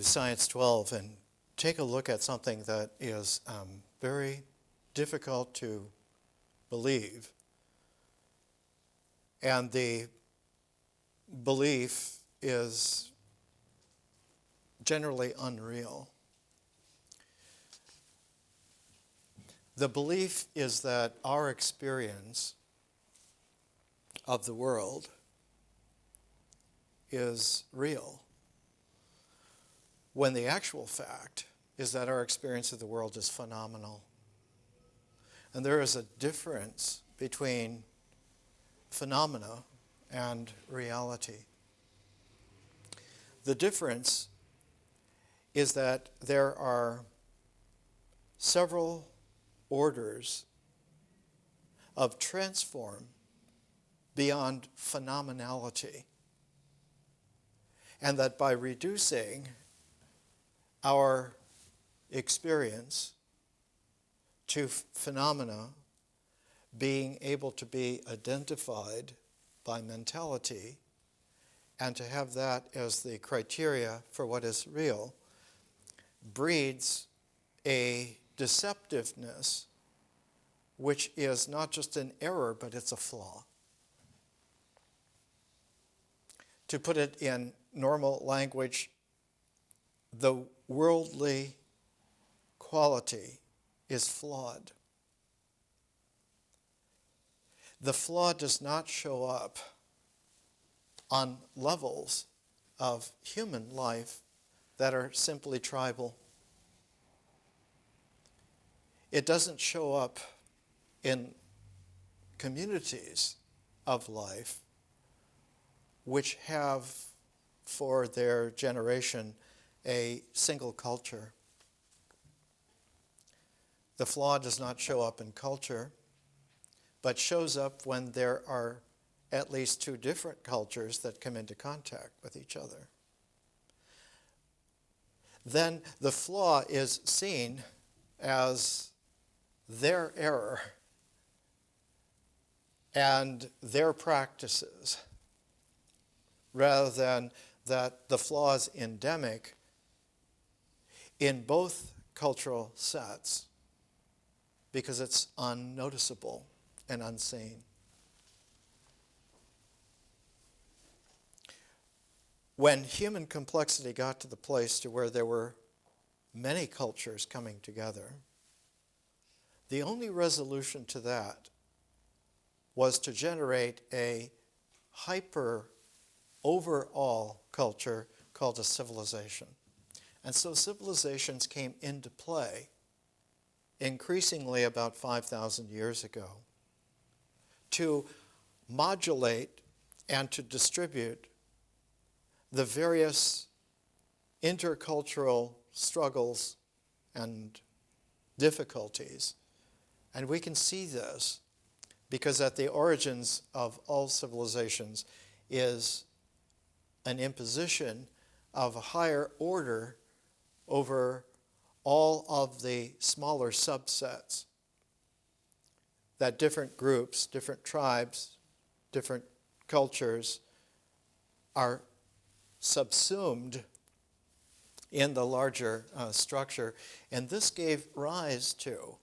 Science 12 and take a look at something that is very difficult to believe. And the belief is generally unreal. The belief is that our experience of the world is real, when the actual fact is that our experience of the world is phenomenal. And there is a difference between phenomena and reality. The difference is that there are several orders of transform beyond phenomenality, and that by reducing our experience to phenomena being able to be identified by mentality and to have that as the criteria for what is real breeds a deceptiveness which is not just an error, but it's a flaw. To put it in normal language, the worldly quality is flawed. The flaw does not show up on levels of human life that are simply tribal. It doesn't show up in communities of life which have for their generation a single culture. The flaw does not show up in culture, but shows up when there are at least two different cultures that come into contact with each other. Then the flaw is seen as their error and their practices, rather than that the flaw is endemic in both cultural sets because it's unnoticeable and unseen. When human complexity got to the place to where there were many cultures coming together, the only resolution to that was to generate a hyper overall culture called a civilization. And so civilizations came into play increasingly about 5,000 years ago to modulate and to distribute the various intercultural struggles and difficulties. And we can see this because at the origins of all civilizations is an imposition of a higher order over all of the smaller subsets that different groups, different tribes, different cultures are subsumed in the larger structure. And this gave rise to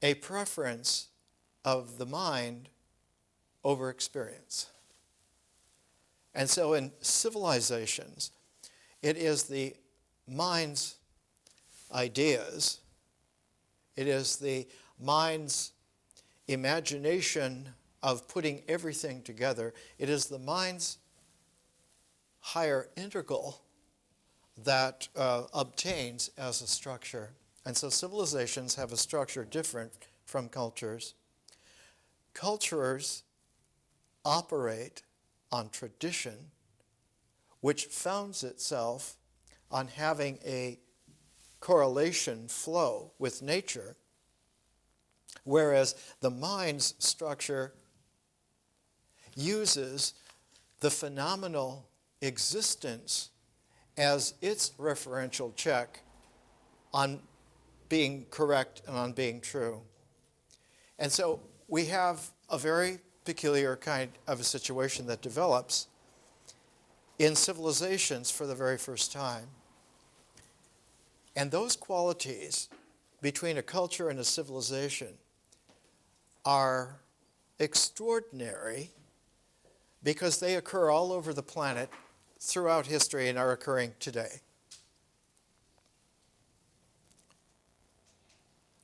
a preference of the mind over experience. And so in civilizations, it is the mind's ideas, it is the mind's imagination of putting everything together, it is the mind's higher integral that obtains as a structure. And so civilizations have a structure different from cultures. Cultures operate on tradition, which founds itself on having a correlation flow with nature, whereas the mind's structure uses the phenomenal existence as its referential check on being correct and on being true. And so we have a very peculiar kind of a situation that develops in civilizations for the very first time. And those qualities between a culture and a civilization are extraordinary because they occur all over the planet throughout history and are occurring today.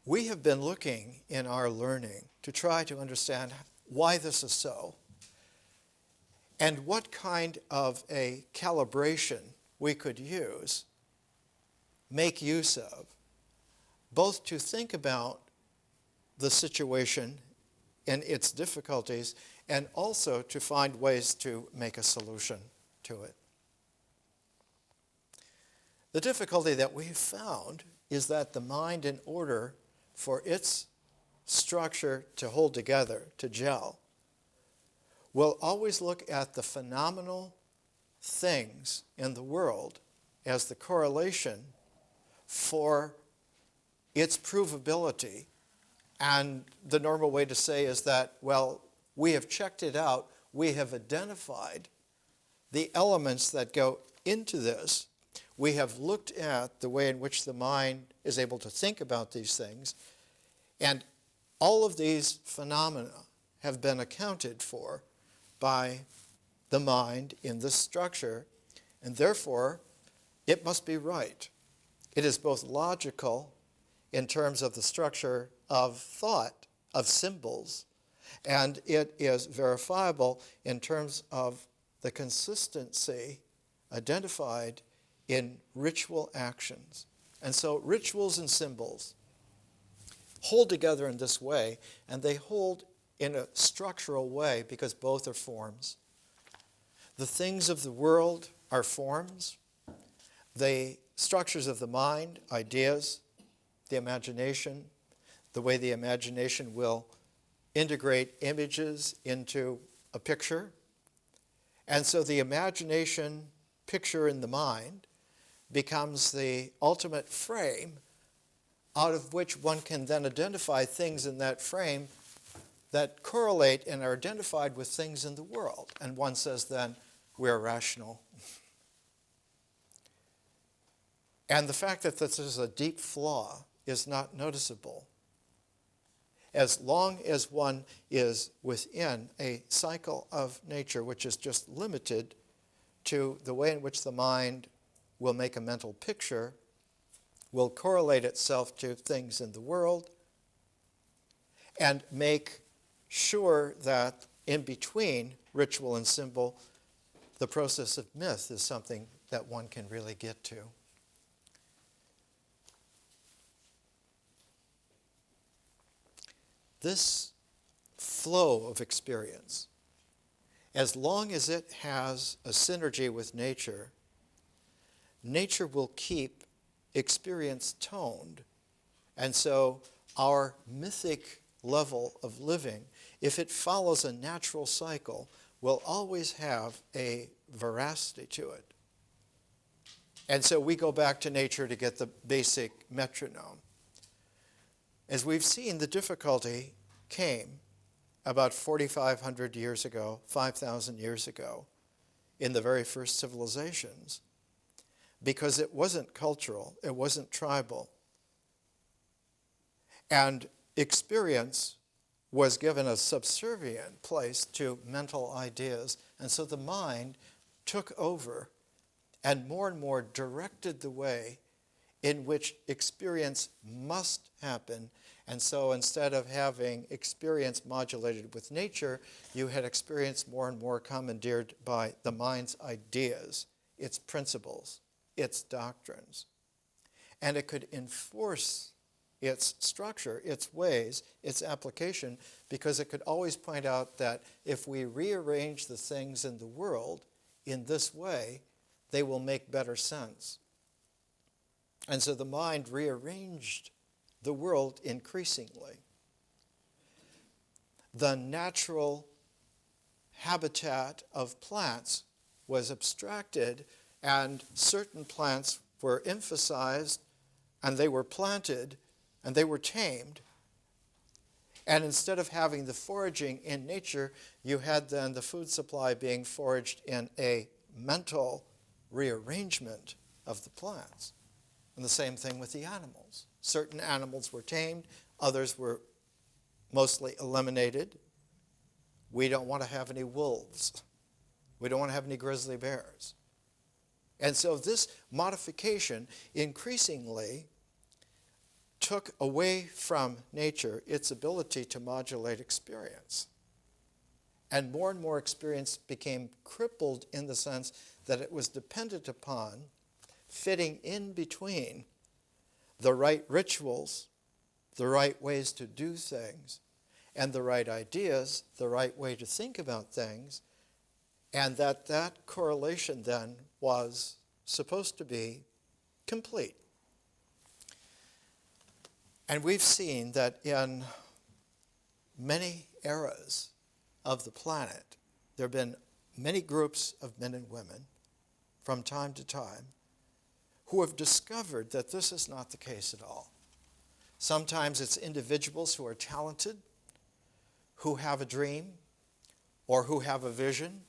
We have been looking in our learning to try to understand why this is so and what kind of a calibration we could use, make use of, both to think about the situation and its difficulties and also to find ways to make a solution to it. The difficulty that we've found is that the mind, in order for its structure to hold together, to gel, will always look at the phenomenal things in the world as the correlation for its provability. And the normal way to say is that, well, we have checked it out, we have identified the elements that go into this, we have looked at the way in which the mind is able to think about these things, and all of these phenomena have been accounted for by the mind in this structure, and therefore it must be right. It is both logical in terms of the structure of thought, of symbols, and it is verifiable in terms of the consistency identified in ritual actions. And so rituals and symbols hold together in this way, and they hold in a structural way because both are forms. The things of the world are forms. The structures of the mind, ideas, the imagination, the way the imagination will integrate images into a picture. And so the imagination picture in the mind becomes the ultimate frame out of which one can then identify things in that frame that correlate and are identified with things in the world. And one says then, we're rational. And the fact that this is a deep flaw is not noticeable. As long as one is within a cycle of nature which is just limited to the way in which the mind will make a mental picture, will correlate itself to things in the world, and make sure that in between ritual and symbol, the process of myth is something that one can really get to. This flow of experience, as long as it has a synergy with nature, nature will keep experience toned. And so our mythic level of living, if it follows a natural cycle, will always have a veracity to it. And so we go back to nature to get the basic metronome. As we've seen, the difficulty came about 4,500 years ago, 5,000 years ago, in the very first civilizations, because it wasn't cultural, it wasn't tribal. And experience was given a subservient place to mental ideas. And so the mind took over and more directed the way in which experience must happen. And so instead of having experience modulated with nature, you had experience more and more commandeered by the mind's ideas, its principles, its doctrines. And it could enforce its structure, its ways, its application, because it could always point out that if we rearrange the things in the world in this way, they will make better sense. And so the mind rearranged the world increasingly. The natural habitat of plants was abstracted, and certain plants were emphasized, and they were planted, and they were tamed. And instead of having the foraging in nature, you had then the food supply being foraged in a mental rearrangement of the plants. And the same thing with the animals. Certain animals were tamed, others were mostly eliminated. We don't want to have any wolves. We don't want to have any grizzly bears. And so this modification increasingly took away from nature its ability to modulate experience. And more experience became crippled in the sense that it was dependent upon fitting in between the right rituals, the right ways to do things, and the right ideas, the right way to think about things, and that correlation then was supposed to be complete. And we've seen that in many eras of the planet, there have been many groups of men and women from time to time who have discovered that this is not the case at all. Sometimes it's individuals who are talented, who have a dream, or who have a vision,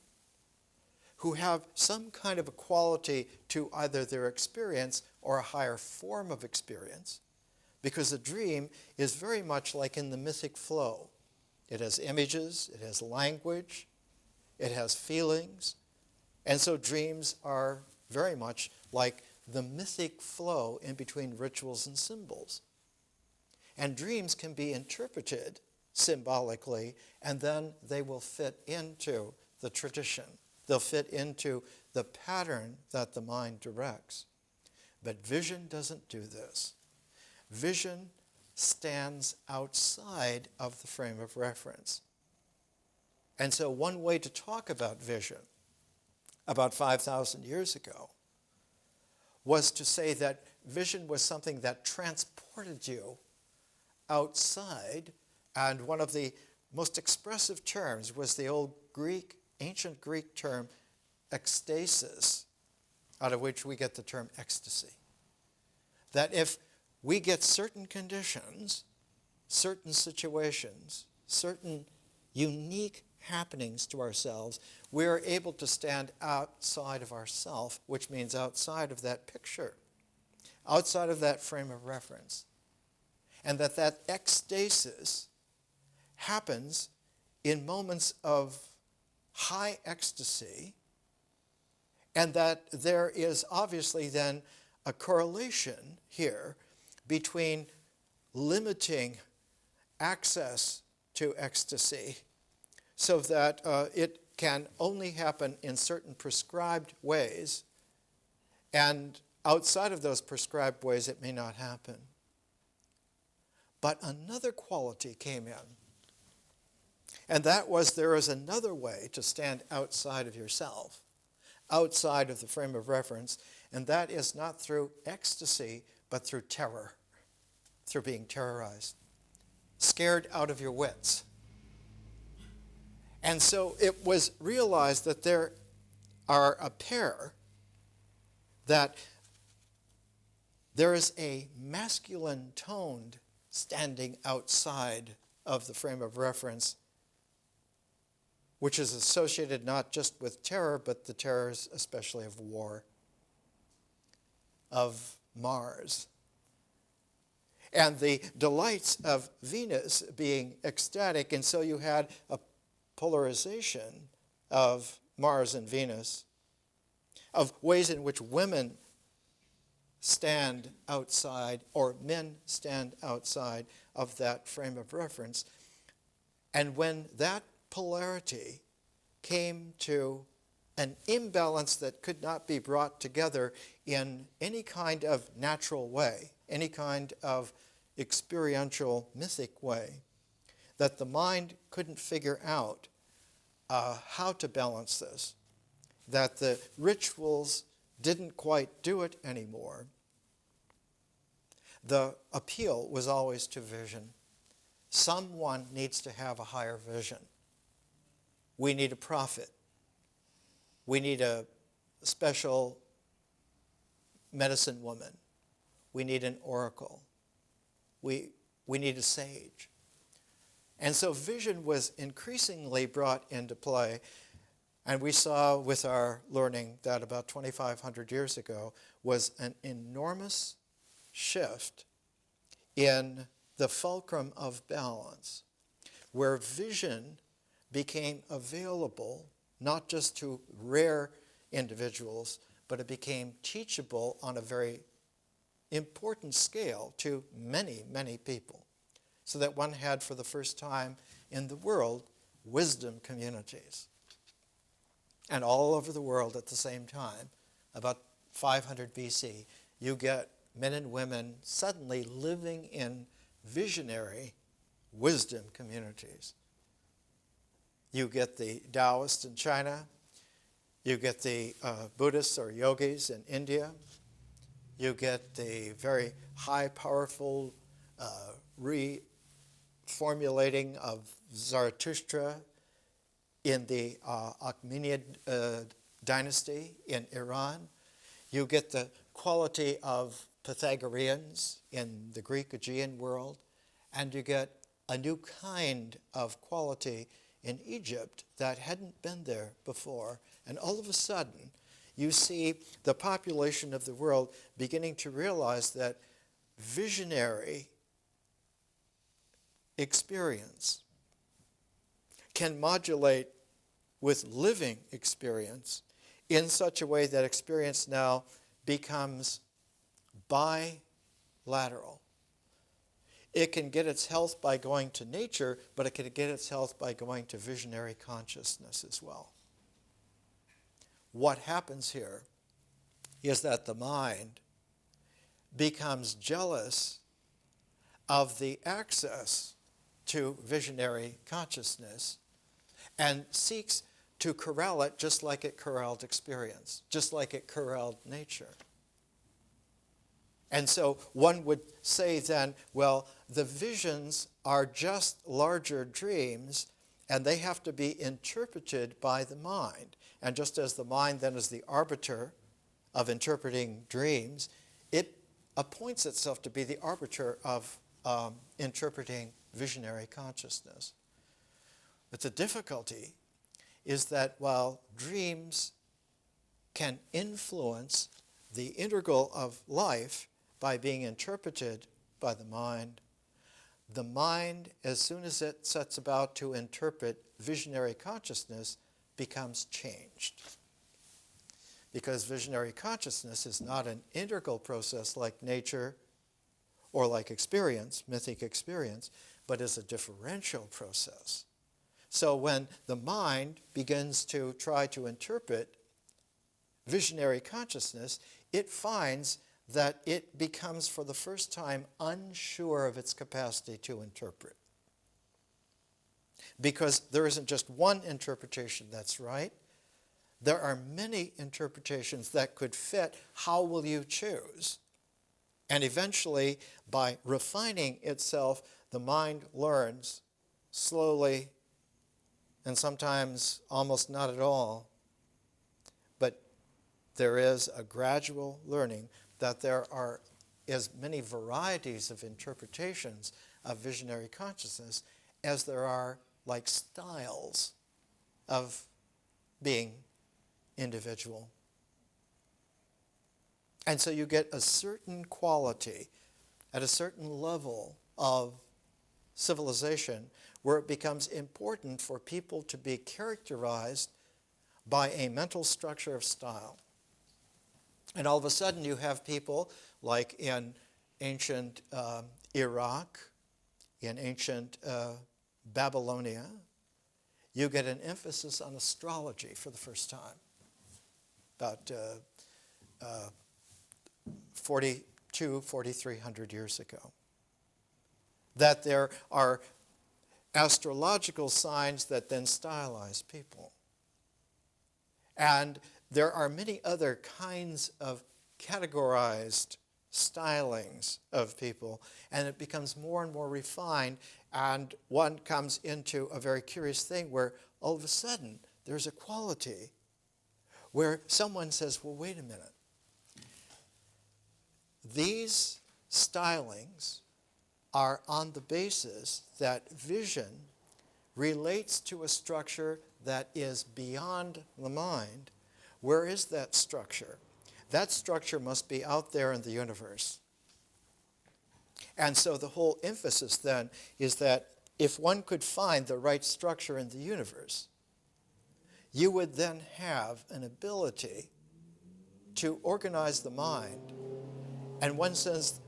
who have some kind of a quality to either their experience or a higher form of experience, because a dream is very much like in the mythic flow. It has images, it has language, it has feelings, and so dreams are very much like the mythic flow in between rituals and symbols. And dreams can be interpreted symbolically, and then they will fit into the tradition. They'll fit into the pattern that the mind directs. But vision doesn't do this. Vision stands outside of the frame of reference. And so one way to talk about vision, about 5,000 years ago, was to say that vision was something that transported you outside, and one of the most expressive terms was the old ancient Greek term ecstasis, out of which we get the term ecstasy. That if we get certain conditions, certain situations, certain unique happenings to ourselves, we are able to stand outside of ourself, which means outside of that picture, outside of that frame of reference. And that ecstasis happens in moments of high ecstasy, and that there is obviously then a correlation here between limiting access to ecstasy so that it can only happen in certain prescribed ways, and outside of those prescribed ways it may not happen. But another quality came in, and that was there is another way to stand outside of yourself, outside of the frame of reference, and that is not through ecstasy, but through terror, through being terrorized, scared out of your wits. And so it was realized that there are a pair, that there is a masculine toned standing outside of the frame of reference, which is associated not just with terror, but the terrors especially of war, of Mars, and the delights of Venus being ecstatic. And so you had a polarization of Mars and Venus, of ways in which women stand outside, or men stand outside of that frame of reference. And when that polarity came to an imbalance that could not be brought together in any kind of natural way, any kind of experiential mythic way, that the mind couldn't figure out how to balance this, that the rituals didn't quite do it anymore. The appeal was always to vision. Someone needs to have a higher vision. We need a prophet. We need a special medicine woman. We need an oracle. We need a sage. And so vision was increasingly brought into play. And we saw with our learning that about 2,500 years ago was an enormous shift in the fulcrum of balance, where vision became available not just to rare individuals, but it became teachable on a very important scale to many, many people, so that one had for the first time in the world wisdom communities. And all over the world at the same time, about 500 BC, you get men and women suddenly living in visionary wisdom communities. You get the Taoists in China, you get the Buddhists or yogis in India, you get the very high, powerful reformulating of Zarathustra in the Achaemenid dynasty in Iran. You get the quality of Pythagoreans in the Greek Aegean world, and you get a new kind of quality in Egypt that hadn't been there before. And all of a sudden, you see the population of the world beginning to realize that visionary experience can modulate with living experience in such a way that experience now becomes bilateral. It can get its health by going to nature, but it can get its health by going to visionary consciousness as well. What happens here is that the mind becomes jealous of the access to visionary consciousness and seeks to corral it just like it corralled experience, just like it corralled nature. And so one would say then, well, the visions are just larger dreams, and they have to be interpreted by the mind. And just as the mind then is the arbiter of interpreting dreams, it appoints itself to be the arbiter of interpreting visionary consciousness. But the difficulty is that while dreams can influence the integral of life by being interpreted by the mind, as soon as it sets about to interpret visionary consciousness, becomes changed. Because visionary consciousness is not an integral process like nature or like experience, mythic experience, but is a differential process. So when the mind begins to try to interpret visionary consciousness, it finds that it becomes for the first time unsure of its capacity to interpret. Because there isn't just one interpretation that's right. There are many interpretations that could fit. How will you choose? And eventually, by refining itself, the mind learns slowly and sometimes almost not at all. But there is a gradual learning that there are as many varieties of interpretations of visionary consciousness as there are like styles of being individual. And so you get a certain quality at a certain level of civilization where it becomes important for people to be characterized by a mental structure of style. And all of a sudden you have people like in ancient Iraq, in ancient Babylonia, you get an emphasis on astrology for the first time, about 4,300 years ago. That there are astrological signs that then stylize people. And there are many other kinds of categorized stylings of people, and it becomes more and more refined, and one comes into a very curious thing where all of a sudden there's a quality where someone says, well, wait a minute. These stylings are on the basis that vision relates to a structure that is beyond the mind, where is that structure? That structure must be out there in the universe. And so the whole emphasis then is that if one could find the right structure in the universe, you would then have an ability to organize the mind. And one says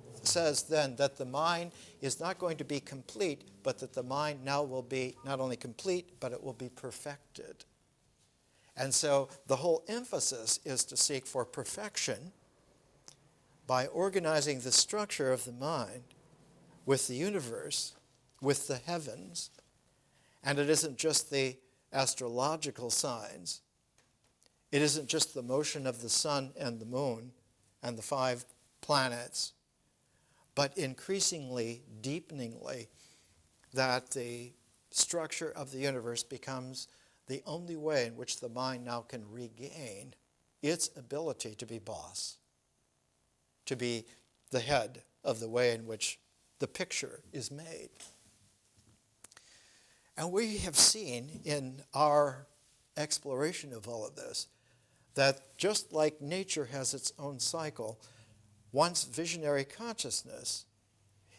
then that the mind is not going to be complete, but that the mind now will be not only complete, but it will be perfected. And so the whole emphasis is to seek for perfection by organizing the structure of the mind with the universe, with the heavens. And it isn't just the astrological signs. It isn't just the motion of the sun and the moon and the 5 planets, but increasingly, deepeningly, that the structure of the universe becomes the only way in which the mind now can regain its ability to be boss, to be the head of the way in which the picture is made. And we have seen in our exploration of all of this that just like nature has its own cycle, once visionary consciousness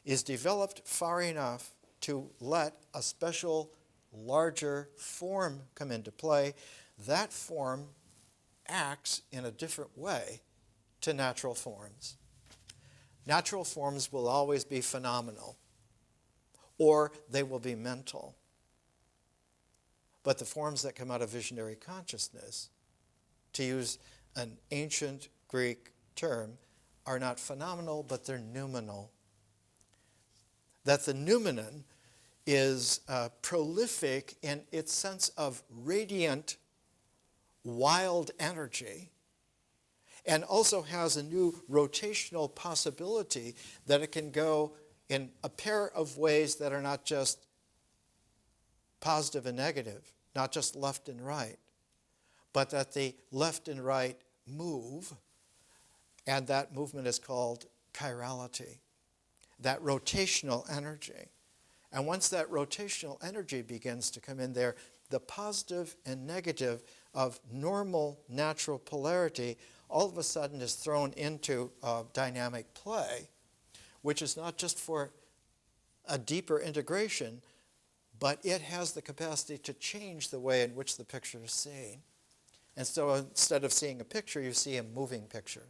is developed far enough to let a special, larger form come into play, that form acts in a different way to natural forms. Natural forms will always be phenomenal, or they will be mental. But the forms that come out of visionary consciousness, to use an ancient Greek term, are not phenomenal, but they're noumenal. That the noumenon is prolific in its sense of radiant, wild energy, and also has a new rotational possibility that it can go in a pair of ways that are not just positive and negative, not just left and right, but that the left and right move, and that movement is called chirality, that rotational energy. And once that rotational energy begins to come in there, the positive and negative of normal natural polarity all of a sudden is thrown into dynamic play, which is not just for a deeper integration, but it has the capacity to change the way in which the picture is seen. And so instead of seeing a picture, you see a moving picture.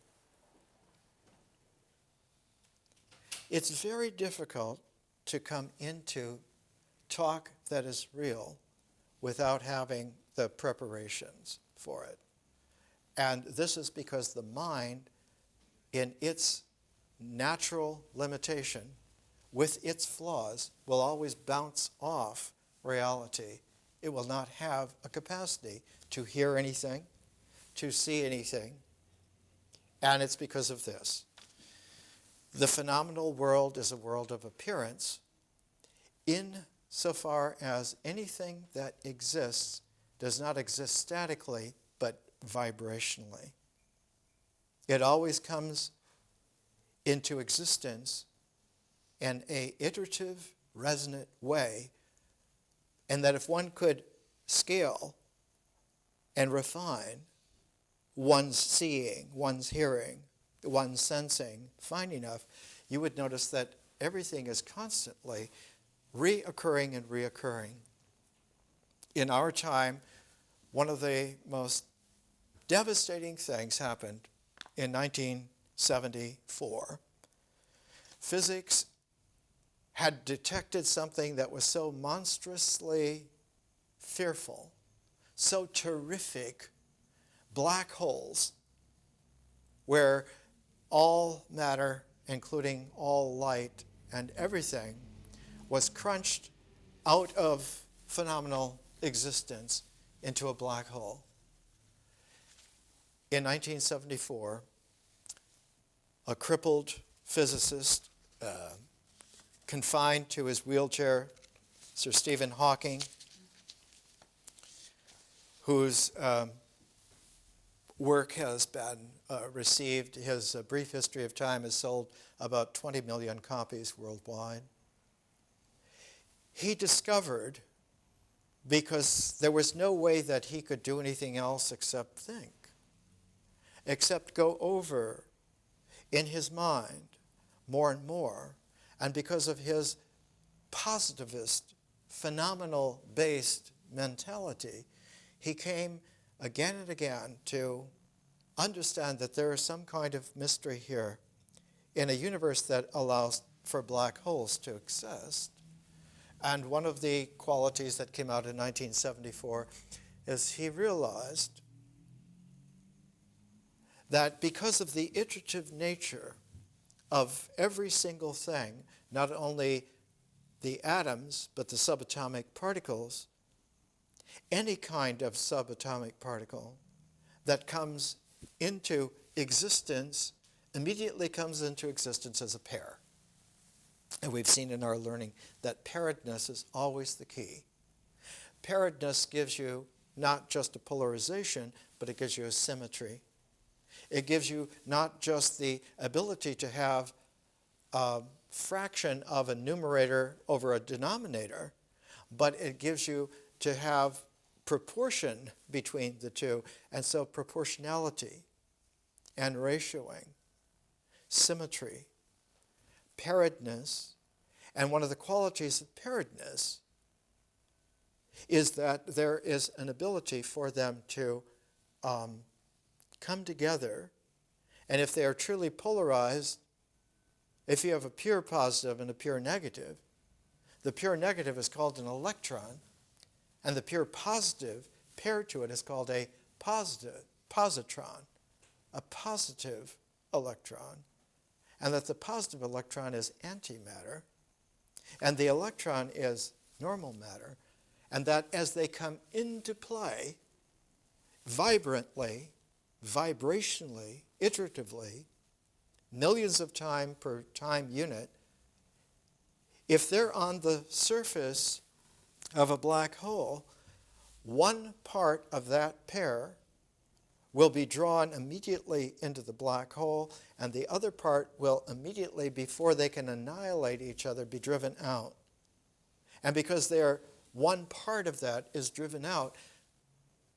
It's very difficult to come into talk that is real without having the preparations for it. And this is because the mind, in its natural limitation, with its flaws, will always bounce off reality. It will not have a capacity to hear anything, to see anything. And it's because of this. The phenomenal world is a world of appearance, insofar as anything that exists does not exist statically, but vibrationally. It always comes into existence in an iterative, resonant way, and that if one could scale and refine one's seeing, one's hearing, one's sensing fine enough, you would notice that everything is constantly reoccurring and reoccurring. In our time, one of the most devastating things happened in 1974. Physics had detected something that was so monstrously fearful, so terrific, black holes, where all matter, including all light and everything, was crunched out of phenomenal existence into a black hole. In 1974, a crippled physicist confined to his wheelchair, Sir Stephen Hawking, whose work has been received, his Brief History of Time has sold about 20 million copies worldwide. He discovered because there was no way that he could do anything else except think, except go over in his mind more and more. And because of his positivist, phenomenal-based mentality, he came again and again to understand that there is some kind of mystery here in a universe that allows for black holes to exist. And one of the qualities that came out in 1974 is he realized that because of the iterative nature of every single thing, not only the atoms, but the subatomic particles, any kind of subatomic particle that comes into existence immediately comes into existence as a pair. And we've seen in our learning that pairedness is always the key. Pairedness gives you not just a polarization, but it gives you a symmetry. It gives you not just the ability to have a fraction of a numerator over a denominator, but it gives you to have proportion between the two, and so proportionality and ratioing, symmetry, pairedness. And one of the qualities of pairedness is that there is an ability for them to come together, and if they are truly polarized, if you have a pure positive and a pure negative, the pure negative is called an electron, and the pure positive paired to it is called a positron, a positive electron, and that the positive electron is antimatter, and the electron is normal matter, and that as they come into play, vibrantly, vibrationally, iteratively, millions of time per time unit, if they're on the surface of a black hole, one part of that pair will be drawn immediately into the black hole, and the other part will immediately, before they can annihilate each other, be driven out. And because one part of that is driven out,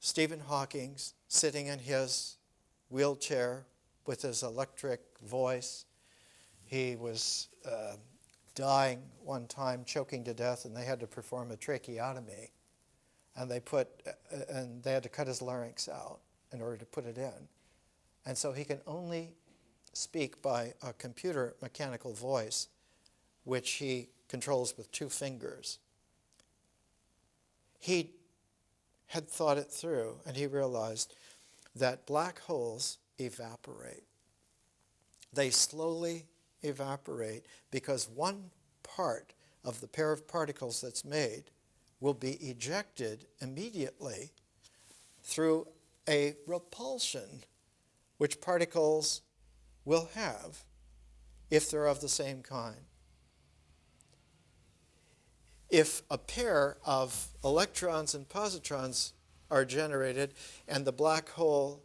Stephen Hawking, sitting in his wheelchair with his electric voice, he was dying one time, choking to death, and they had to perform a tracheotomy, and they had to cut his larynx out in order to put it in. And so he can only speak by a computer mechanical voice, which he controls with 2 fingers. He had thought it through, and he realized that black holes evaporate. They slowly evaporate because one part of the pair of particles that's made will be ejected immediately through a repulsion which particles will have if they're of the same kind. If a pair of electrons and positrons are generated and the black hole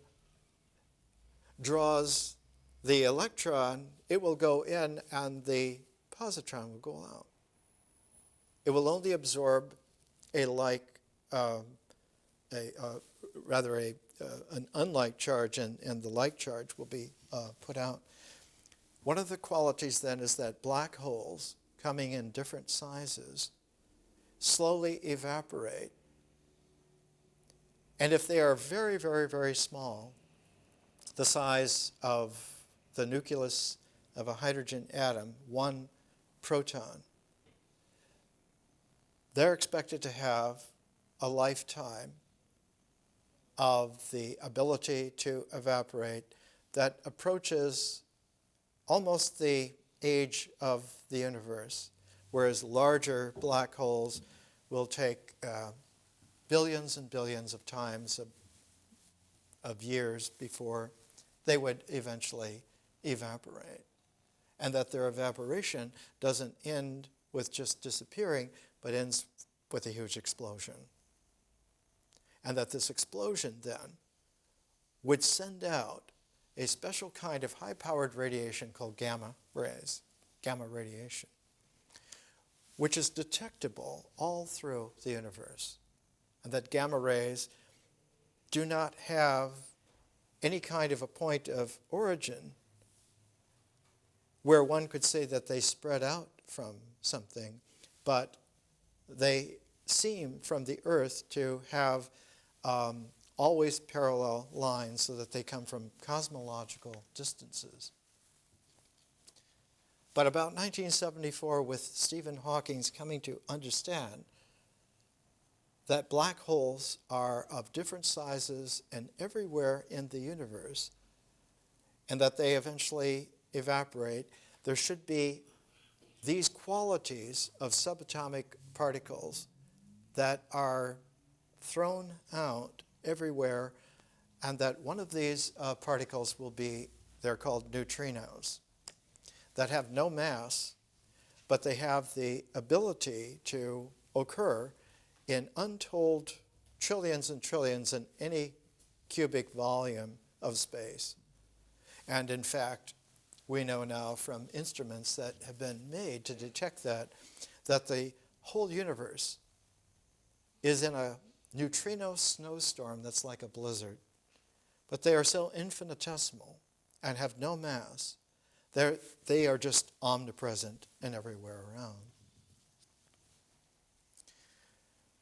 draws the electron, it will go in and the positron will go out. It will only absorb an unlike charge, and the like charge will be put out. One of the qualities then is that black holes, coming in different sizes, slowly evaporate. And if they are very, very, very small, the size of the nucleus of a hydrogen atom, 1 proton, they're expected to have a lifetime of the ability to evaporate that approaches almost the age of the universe, whereas larger black holes will take billions and billions of times of years before they would eventually evaporate. And that their evaporation doesn't end with just disappearing, but ends with a huge explosion. And that this explosion then would send out a special kind of high-powered radiation called gamma rays, gamma radiation, which is detectable all through the universe. and that gamma rays do not have any kind of a point of origin where one could say that they spread out from something, but they seem from the Earth to have always parallel lines so that they come from cosmological distances. But about 1974, with Stephen Hawking's coming to understand that black holes are of different sizes and everywhere in the universe, and that they eventually evaporate, there should be these qualities of subatomic particles that are thrown out everywhere, and that one of these particles will be, they're called neutrinos, that have no mass, but they have the ability to occur in untold trillions and trillions in any cubic volume of space. And in fact, we know now from instruments that have been made to detect that the whole universe is in a neutrino snowstorm that's like a blizzard. But they are so infinitesimal and have no mass. They are just omnipresent and everywhere around.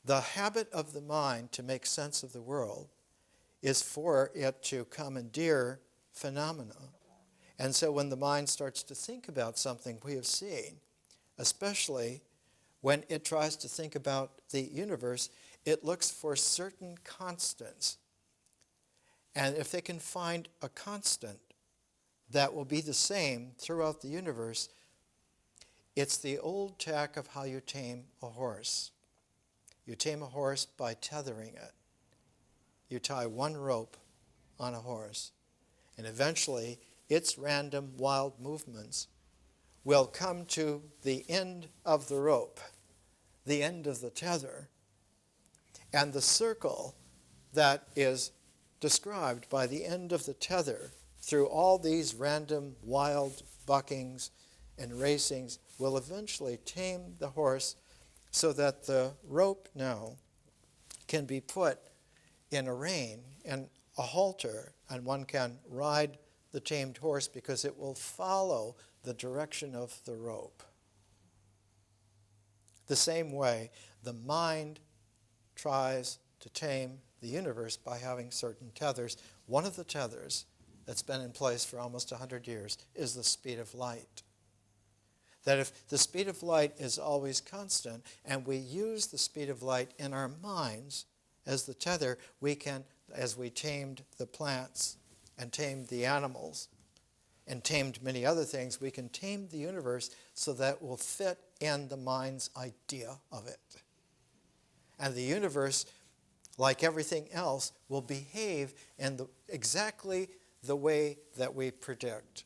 The habit of the mind to make sense of the world is for it to commandeer phenomena. And so when the mind starts to think about something we have seen, especially when it tries to think about the universe, it looks for certain constants. And if they can find a constant that will be the same throughout the universe, it's the old tack of how you tame a horse. You tame a horse by tethering it. You tie one rope on a horse, and eventually its random wild movements will come to the end of the rope, the end of the tether, and the circle that is described by the end of the tether through all these random wild buckings and racings will eventually tame the horse so that the rope now can be put in a rein and a halter, and one can ride the tamed horse because it will follow the direction of the rope. The same way, the mind tries to tame the universe by having certain tethers. One of the tethers that's been in place for almost 100 years is the speed of light. That if the speed of light is always constant, and we use the speed of light in our minds as the tether, we can, as we tamed the plants and tamed the animals and tamed many other things, we can tame the universe so that it will fit in the mind's idea of it. And the universe, like everything else, will behave in exactly the way that we predict.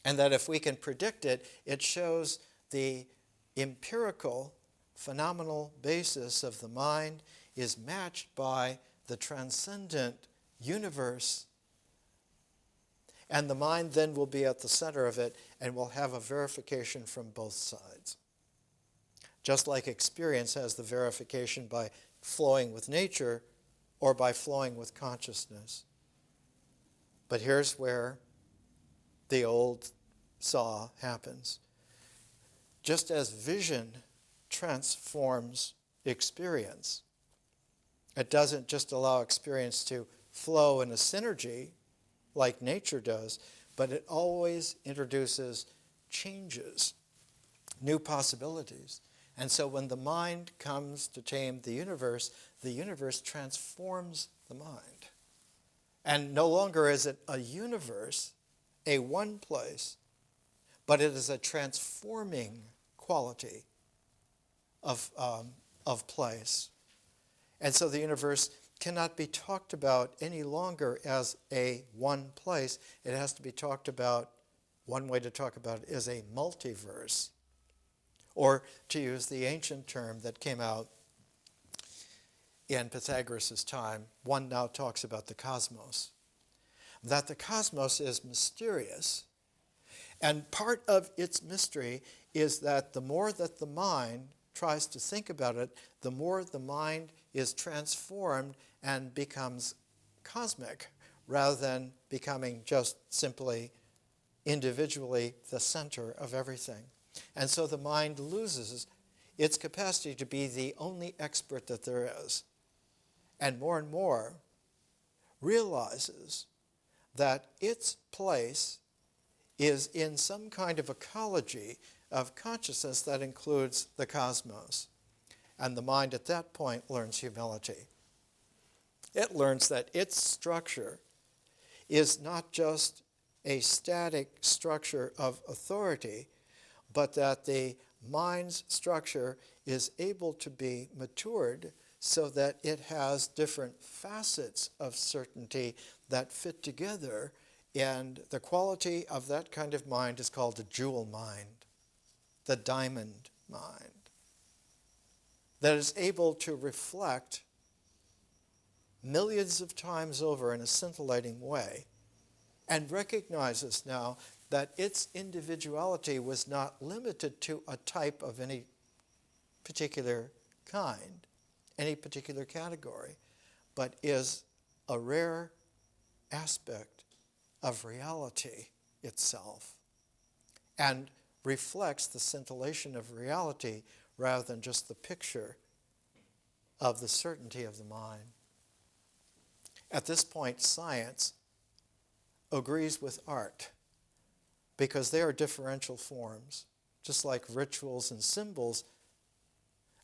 And that if we can predict it, it shows the empirical, phenomenal basis of the mind is matched by the transcendent universe. And the mind then will be at the center of it and will have a verification from both sides. Just like experience has the verification by flowing with nature or by flowing with consciousness. But here's where the old saw happens. Just as vision transforms experience, it doesn't just allow experience to flow in a synergy like nature does, but it always introduces changes, new possibilities. And so when the mind comes to tame the universe transforms the mind. And no longer is it a universe, a one place, but it is a transforming quality of place. And so the universe cannot be talked about any longer as a one place. It has to be talked about, one way to talk about it is a multiverse. Or to use the ancient term that came out in Pythagoras' time, one now talks about the cosmos. That the cosmos is mysterious. And part of its mystery is that the more that the mind tries to think about it, the more the mind is transformed and becomes cosmic, rather than becoming just simply individually the center of everything. And so the mind loses its capacity to be the only expert that there is, and more realizes that its place is in some kind of ecology of consciousness that includes the cosmos. And the mind at that point learns humility. It learns that its structure is not just a static structure of authority, but that the mind's structure is able to be matured so that it has different facets of certainty that fit together, and the quality of that kind of mind is called the jewel mind, the diamond mind, that is able to reflect millions of times over in a scintillating way, and recognizes now that its individuality was not limited to a type of any particular kind, any particular category, but is a rare aspect of reality itself, and reflects the scintillation of reality rather than just the picture of the certainty of the mind. At this point, science agrees with art, because they are differential forms, just like rituals and symbols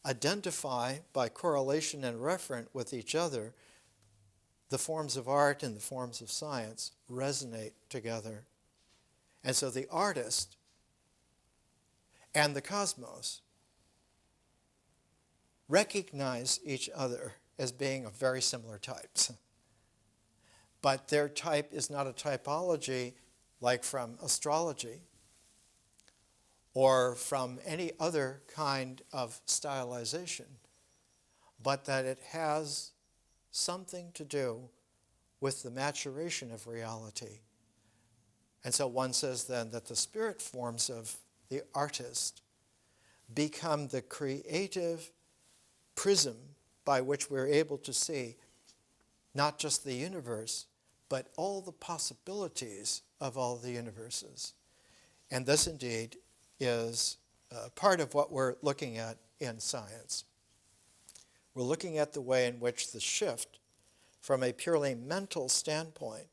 identify by correlation and referent with each other. The forms of art and the forms of science resonate together. And so the artist and the cosmos recognize each other as being of very similar types. But their type is not a typology like from astrology or from any other kind of stylization, but that it has something to do with the maturation of reality. And so one says then that the spirit forms of the artist become the creative prism by which we're able to see not just the universe, but all the possibilities of all the universes. And this indeed is part of what we're looking at in science. We're looking at the way in which the shift from a purely mental standpoint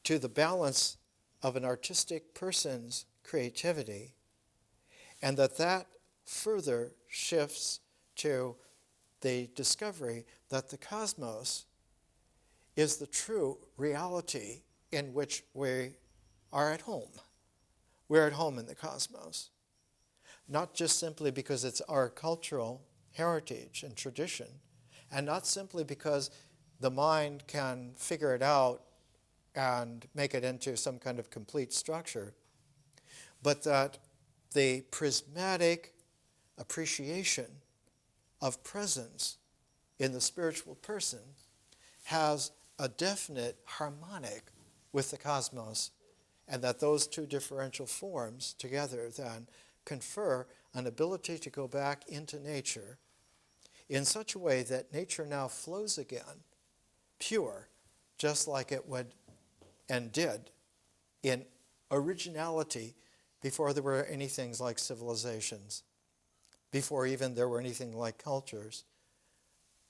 to the balance of an artistic person's creativity, and that further shifts to the discovery that the cosmos is the true reality in which we are at home. We're at home in the cosmos, not just simply because it's our cultural heritage and tradition, and not simply because the mind can figure it out and make it into some kind of complete structure, but that the prismatic appreciation of presence in the spiritual person has a definite harmonic with the cosmos, and that those two differential forms together then confer an ability to go back into nature in such a way that nature now flows again, pure, just like it would and did in originality before there were any things like civilizations, before even there were anything like cultures,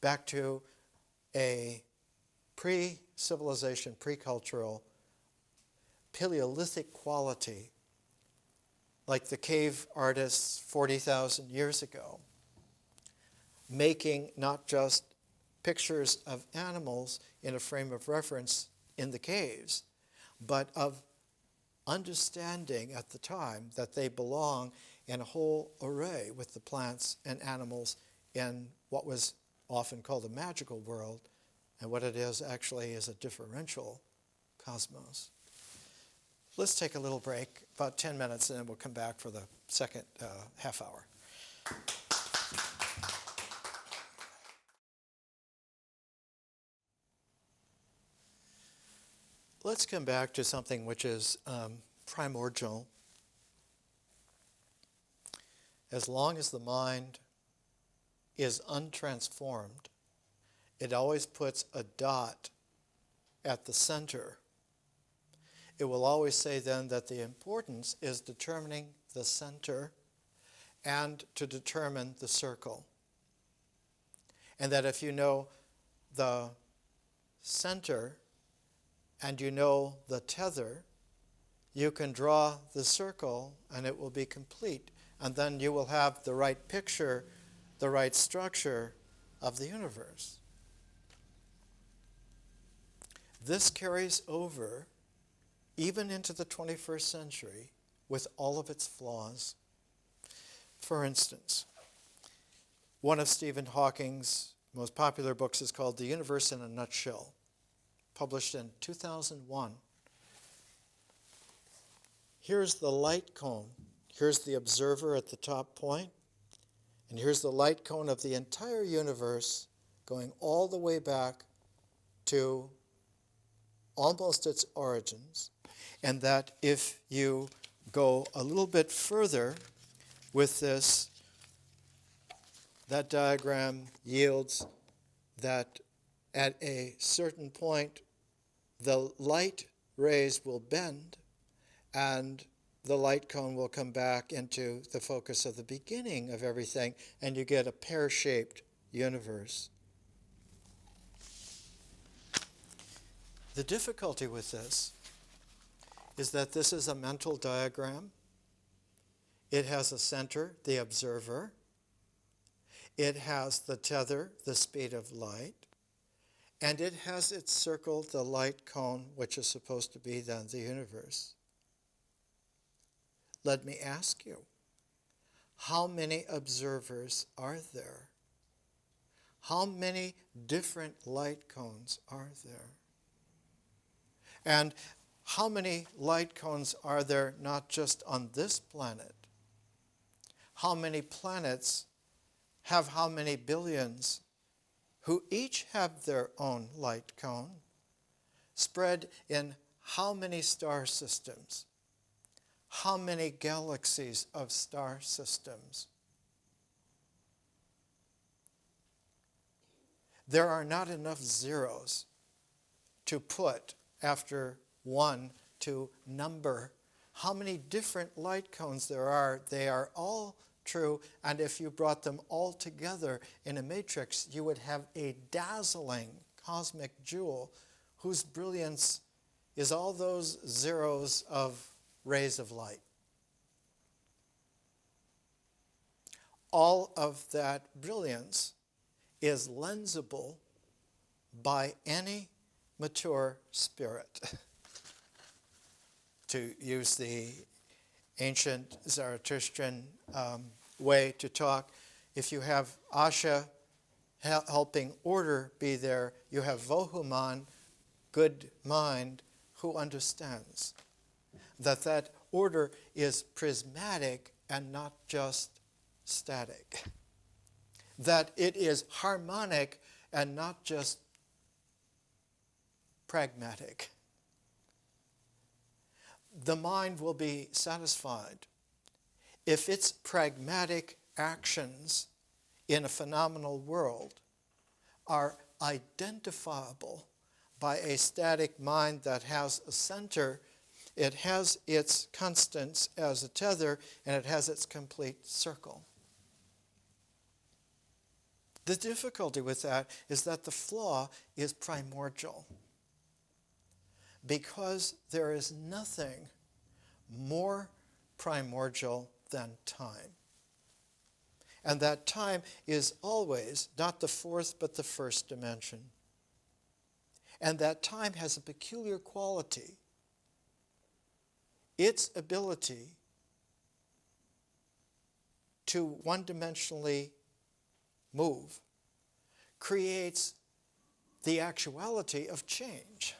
back to a pre-civilization, pre-cultural, Paleolithic quality, like the cave artists 40,000 years ago, making not just pictures of animals in a frame of reference in the caves, but of understanding at the time that they belong in a whole array with the plants and animals in what was often called a magical world, and what it is actually is a differential cosmos. Let's take a little break, about 10 minutes, and then we'll come back for the second half hour. Let's come back to something which is primordial as long as the mind is untransformed, it always puts a dot at the center. It will always say then that the importance is determining the center and to determine the circle. And that if you know the center and you know the tether, you can draw the circle and it will be complete. And then you will have the right picture, the right structure of the universe. This carries over even into the 21st century with all of its flaws. For instance, one of Stephen Hawking's most popular books is called The Universe in a Nutshell, published in 2001. Here's the light cone. Here's the observer at the top point, and here's the light cone of the entire universe going all the way back to almost its origins. And that if you go a little bit further with this, that diagram yields that at a certain point the light rays will bend and the light cone will come back into the focus of the beginning of everything, and you get a pear-shaped universe. The difficulty with this is that this is a mental diagram. It has a center, the observer. It has the tether, the speed of light. And it has its circle, the light cone, which is supposed to be then the universe. Let me ask you, how many observers are there? How many different light cones are there? And how many light cones are there not just on this planet? How many planets have how many billions who each have their own light cone, spread in how many star systems? How many galaxies of star systems? There are not enough zeros to put after one to number how many different light cones there are. They are all true, and if you brought them all together in a matrix, you would have a dazzling cosmic jewel whose brilliance is all those zeros of rays of light. All of that brilliance is lensable by any mature spirit. To use the ancient Zarathustrian way to talk, if you have Asha helping order be there, you have Vohuman, good mind, who understands that order is prismatic and not just static, that it is harmonic and not just pragmatic. The mind will be satisfied if its pragmatic actions in a phenomenal world are identifiable by a static mind that has a center. It has its constants as a tether, and it has its complete circle. The difficulty with that is that the flaw is primordial, because there is nothing more primordial than time. And that time is always not the fourth but the first dimension. And that time has a peculiar quality. Its ability to one-dimensionally move creates the actuality of change,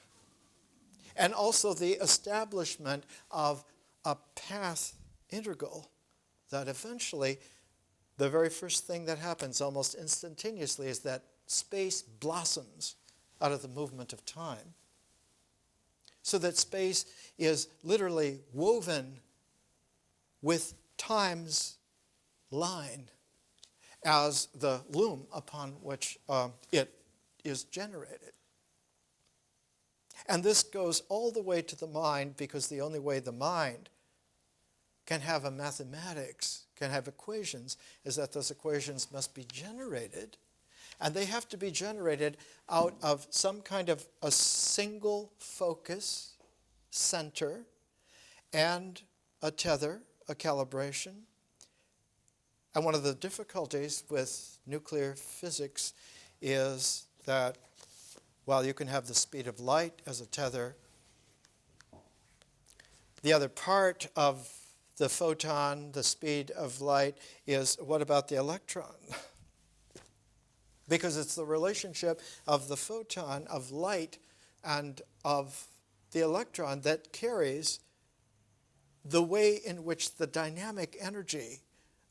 and also the establishment of a path integral that eventually, the very first thing that happens almost instantaneously is that space blossoms out of the movement of time. So that space is literally woven with time's line as the loom upon which it is generated. And this goes all the way to the mind, because the only way the mind can have a mathematics, can have equations, is that those equations must be generated. And they have to be generated out of some kind of a single focus, center, and a tether, a calibration. And one of the difficulties with nuclear physics is that while you can have the speed of light as a tether, the other part of the photon, the speed of light, is what about the electron? Because it's the relationship of the photon, of light, and of the electron that carries the way in which the dynamic energy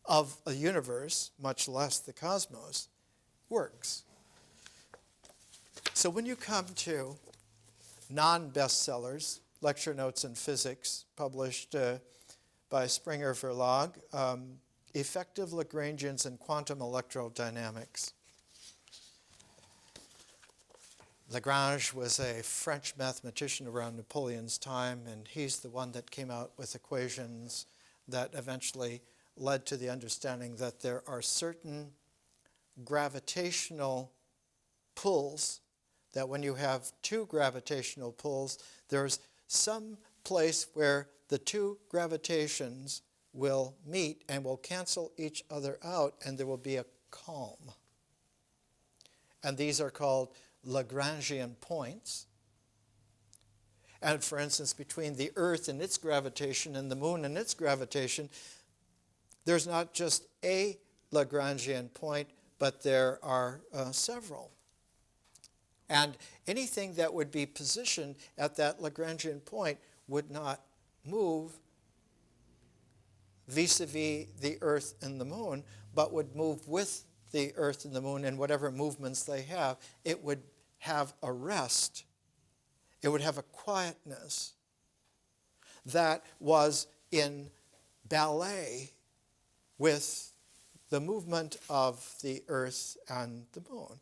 of a universe, much less the cosmos, works. So when you come to non-bestsellers, lecture notes in physics, published by Springer Verlag, Effective Lagrangians in Quantum Electrodynamics. Lagrange was a French mathematician around Napoleon's time, and he's the one that came out with equations that eventually led to the understanding that there are certain gravitational pulls, that when you have two gravitational pulls, there's some place where the two gravitations will meet and will cancel each other out, and there will be a calm. And these are called Lagrangian points. And for instance, between the Earth and its gravitation and the Moon and its gravitation, there's not just a Lagrangian point, but there are several. And anything that would be positioned at that Lagrangian point would not move vis-a-vis the Earth and the Moon, but would move with the Earth and the Moon, and whatever movements they have, it would have a rest. It would have a quietness that was in ballet with the movement of the Earth and the Moon.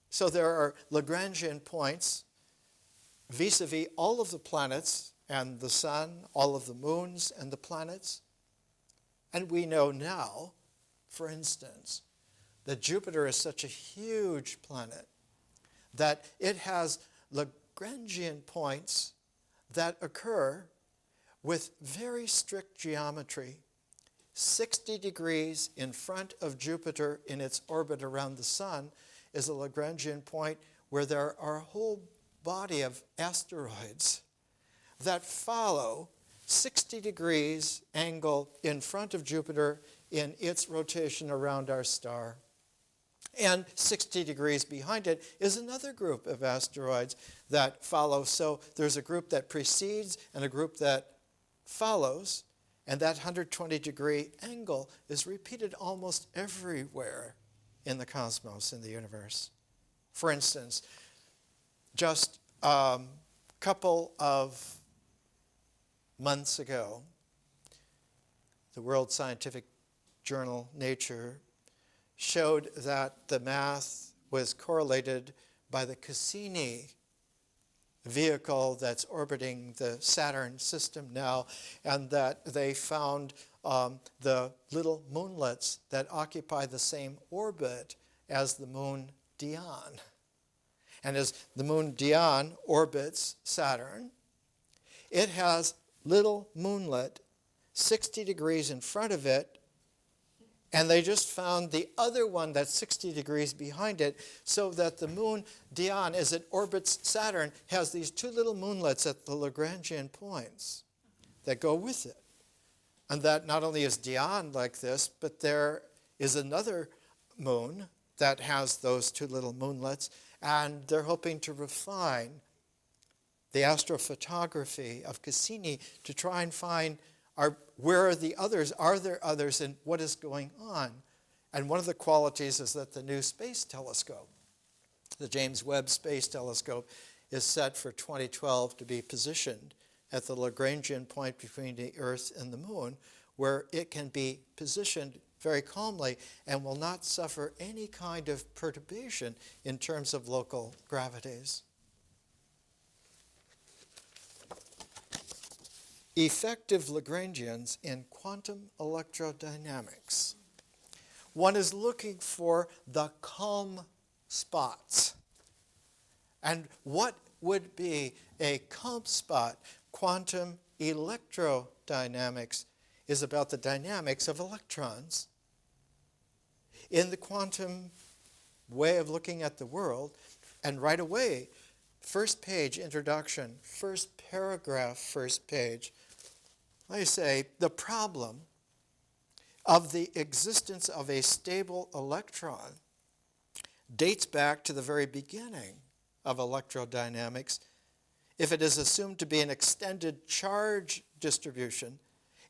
So there are Lagrangian points vis-a-vis all of the planets and the Sun, all of the moons and the planets. And we know now, for instance, that Jupiter is such a huge planet that it has Lagrangian points that occur with very strict geometry. 60 degrees in front of Jupiter in its orbit around the Sun is a Lagrangian point where there are a whole body of asteroids that follow 60 degrees angle in front of Jupiter in its rotation around our star. And 60 degrees behind it is another group of asteroids that follow. So there's a group that precedes and a group that follows, and that 120-degree angle is repeated almost everywhere in the cosmos, in the universe. For instance, just a couple of months ago, the World Scientific Journal Nature showed that the math was correlated by the Cassini vehicle that's orbiting the Saturn system now, and that they found the little moonlets that occupy the same orbit as the moon Dione. And as the moon Dione orbits Saturn, it has little moonlet 60 degrees in front of it, and they just found the other one that's 60 degrees behind it, so that the moon Dione, as it orbits Saturn, has these two little moonlets at the Lagrangian points that go with it. And that not only is Dione like this, but there is another moon that has those two little moonlets, and they're hoping to refine the astrophotography of Cassini to try and find where are the others, are there others, and what is going on? And one of the qualities is that the new space telescope, the James Webb Space Telescope, is set for 2012 to be positioned at the Lagrangian point between the Earth and the Moon, where it can be positioned very calmly and will not suffer any kind of perturbation in terms of local gravities. Effective Lagrangians in quantum electrodynamics. One is looking for the calm spots. And what would be a calm spot? Quantum electrodynamics is about the dynamics of electrons. In the quantum way of looking at the world, and right away, first page introduction, first paragraph, first page, I say the problem of the existence of a stable electron dates back to the very beginning of electrodynamics. If it is assumed to be an extended charge distribution,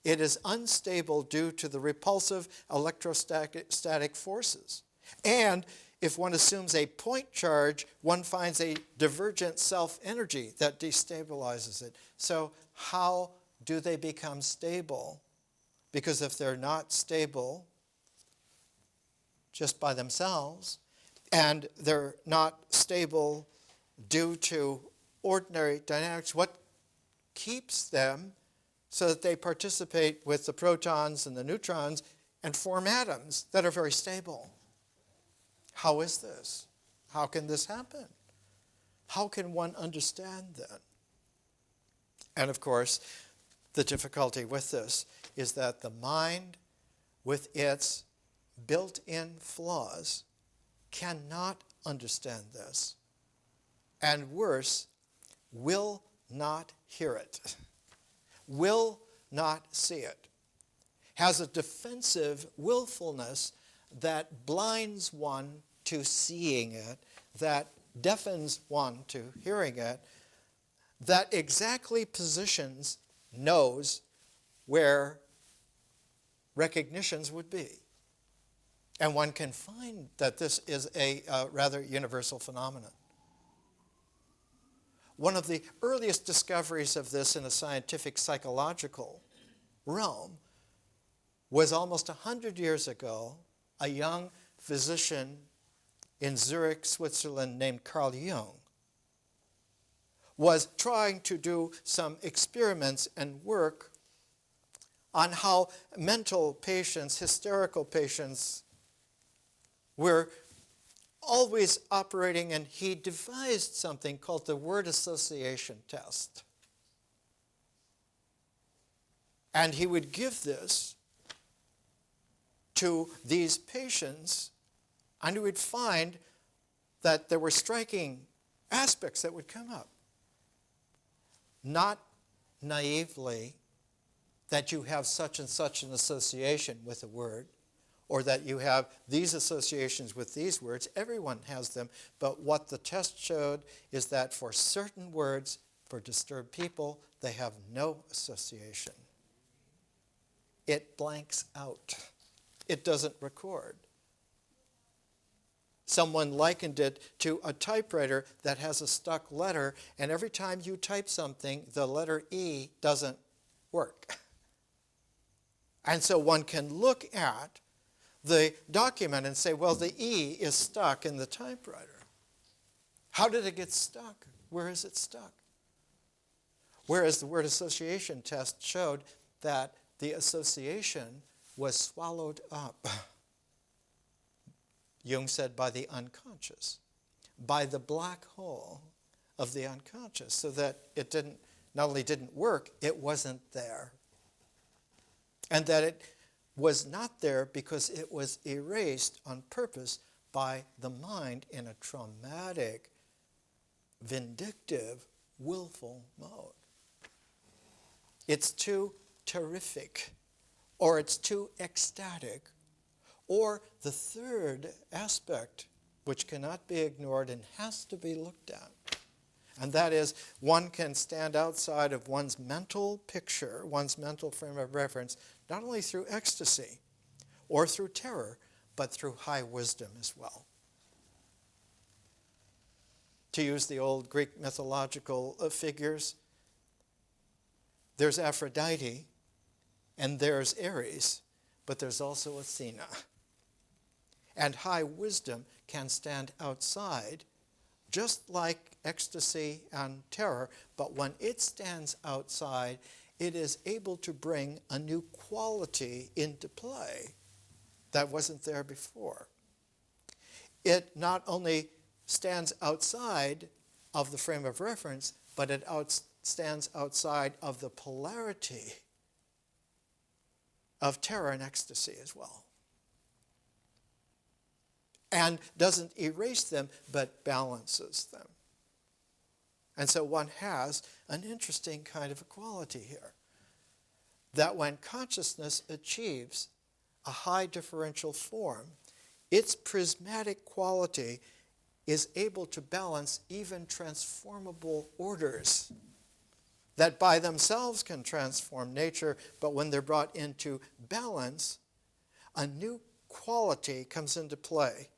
it is unstable due to the repulsive electrostatic forces. And if one assumes a point charge, one finds a divergent self-energy that destabilizes it. So how do they become stable? Because if they're not stable just by themselves, and they're not stable due to ordinary dynamics, what keeps them so that they participate with the protons and the neutrons and form atoms that are very stable? How is this? How can this happen? How can one understand that? And of course, the difficulty with this is that the mind, with its built-in flaws, cannot understand this. And worse, will not hear it, will not see it, has a defensive willfulness that blinds one to seeing it, that deafens one to hearing it, that exactly positions, knows where recognitions would be. And one can find that this is a rather universal phenomenon. One of the earliest discoveries of this in a scientific psychological realm was almost 100 years ago. A young physician in Zurich, Switzerland, named Carl Jung, was trying to do some experiments and work on how mental patients, hysterical patients, were always operating, and he devised something called the word association test. And he would give this to these patients, and he would find that there were striking aspects that would come up. Not naively that you have such and such an association with a word, or that you have these associations with these words. Everyone has them, but what the test showed is that for certain words, for disturbed people, they have no association. It blanks out. It doesn't record. Someone likened it to a typewriter that has a stuck letter, and every time you type something, the letter E doesn't work. And so one can look at the document and say, well, the E is stuck in the typewriter. How did it get stuck? Where is it stuck? Whereas the word association test showed that the association was swallowed up, Jung said, by the unconscious, by the black hole of the unconscious, so that it didn't, not only didn't work, it wasn't there. And that it was not there because it was erased on purpose by the mind in a traumatic, vindictive, willful mode. It's too terrific, or it's too ecstatic, or the third aspect, which cannot be ignored and has to be looked at. And that is, one can stand outside of one's mental picture, one's mental frame of reference, not only through ecstasy or through terror, but through high wisdom as well. To use the old Greek mythological figures, there's Aphrodite and there's Ares, but there's also Athena. And high wisdom can stand outside, just like ecstasy and terror, but when it stands outside, it is able to bring a new quality into play that wasn't there before. It not only stands outside of the frame of reference, but it stands outside of the polarity of terror and ecstasy as well. And doesn't erase them, but balances them. And so one has an interesting kind of equality here. That when consciousness achieves a high differential form, its prismatic quality is able to balance even transformable orders that by themselves can transform nature, but when they're brought into balance, a new quality comes into play,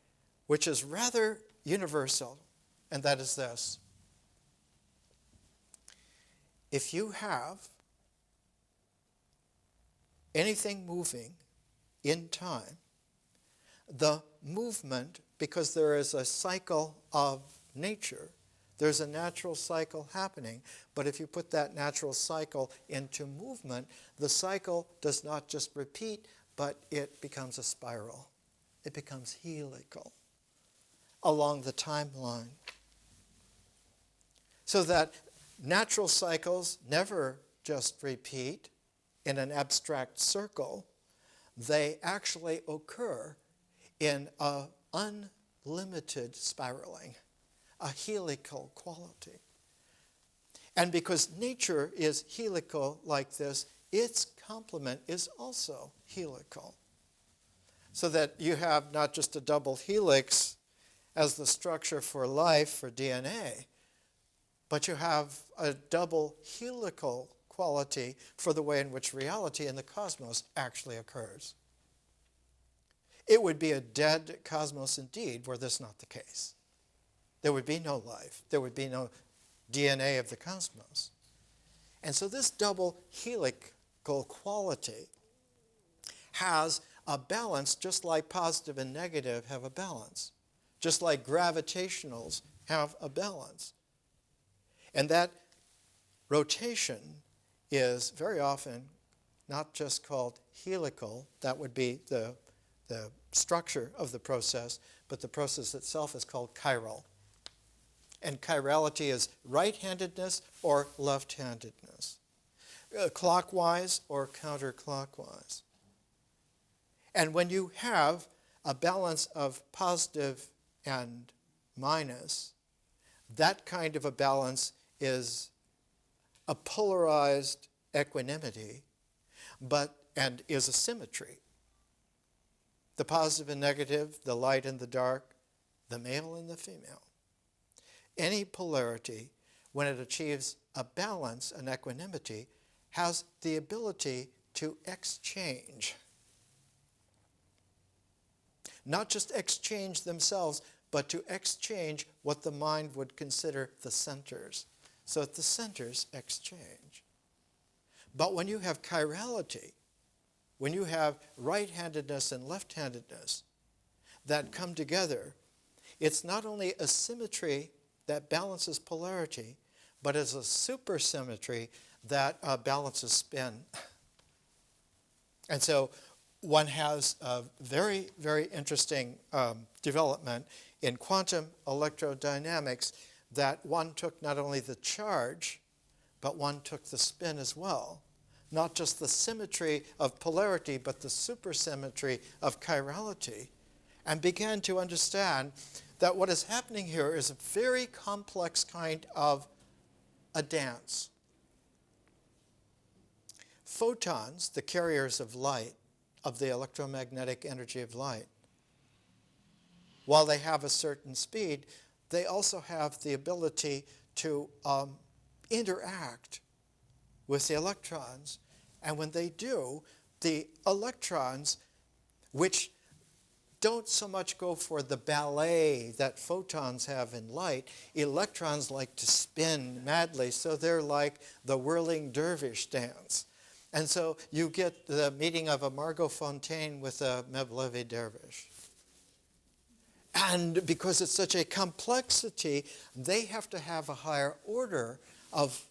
which is rather universal, and that is this. If you have anything moving in time, the movement, because there is a cycle of nature, there's a natural cycle happening, but if you put that natural cycle into movement, the cycle does not just repeat, but it becomes a spiral. It becomes helical along the timeline. So that natural cycles never just repeat in an abstract circle. They actually occur in an unlimited spiraling, a helical quality. And because nature is helical like this, its complement is also helical. So that you have not just a double helix as the structure for life, for DNA, but you have a double helical quality for the way in which reality in the cosmos actually occurs. It would be a dead cosmos indeed were this not the case. There would be no life. There would be no DNA of the cosmos. And so this double helical quality has a balance, just like positive and negative have a balance, just like gravitationals have a balance. And that rotation is very often not just called helical, that would be the structure of the process, but the process itself is called chiral. And chirality is right-handedness or left-handedness, clockwise or counterclockwise. And when you have a balance of positive and minus, that kind of a balance is a polarized equanimity, and is a symmetry. The positive and negative, the light and the dark, the male and the female. Any polarity, when it achieves a balance, an equanimity, has the ability to exchange. Not just exchange themselves, but to exchange what the mind would consider the centers. So that the centers exchange. But when you have chirality, when you have right-handedness and left-handedness that come together, it's not only a symmetry that balances polarity, but it's a supersymmetry that balances spin. And so one has a very, very interesting development in quantum electrodynamics that one took not only the charge, but one took the spin as well. Not just the symmetry of polarity, but the supersymmetry of chirality, and began to understand that what is happening here is a very complex kind of a dance. Photons, the carriers of light, of the electromagnetic energy of light, while they have a certain speed, they also have the ability to interact with the electrons. And when they do, the electrons, which don't so much go for the ballet that photons have in light, electrons like to spin madly, so they're like the whirling dervish dance. And so you get the meeting of a Margot Fontaine with a Mevlevi dervish. And because it's such a complexity, they have to have a higher order of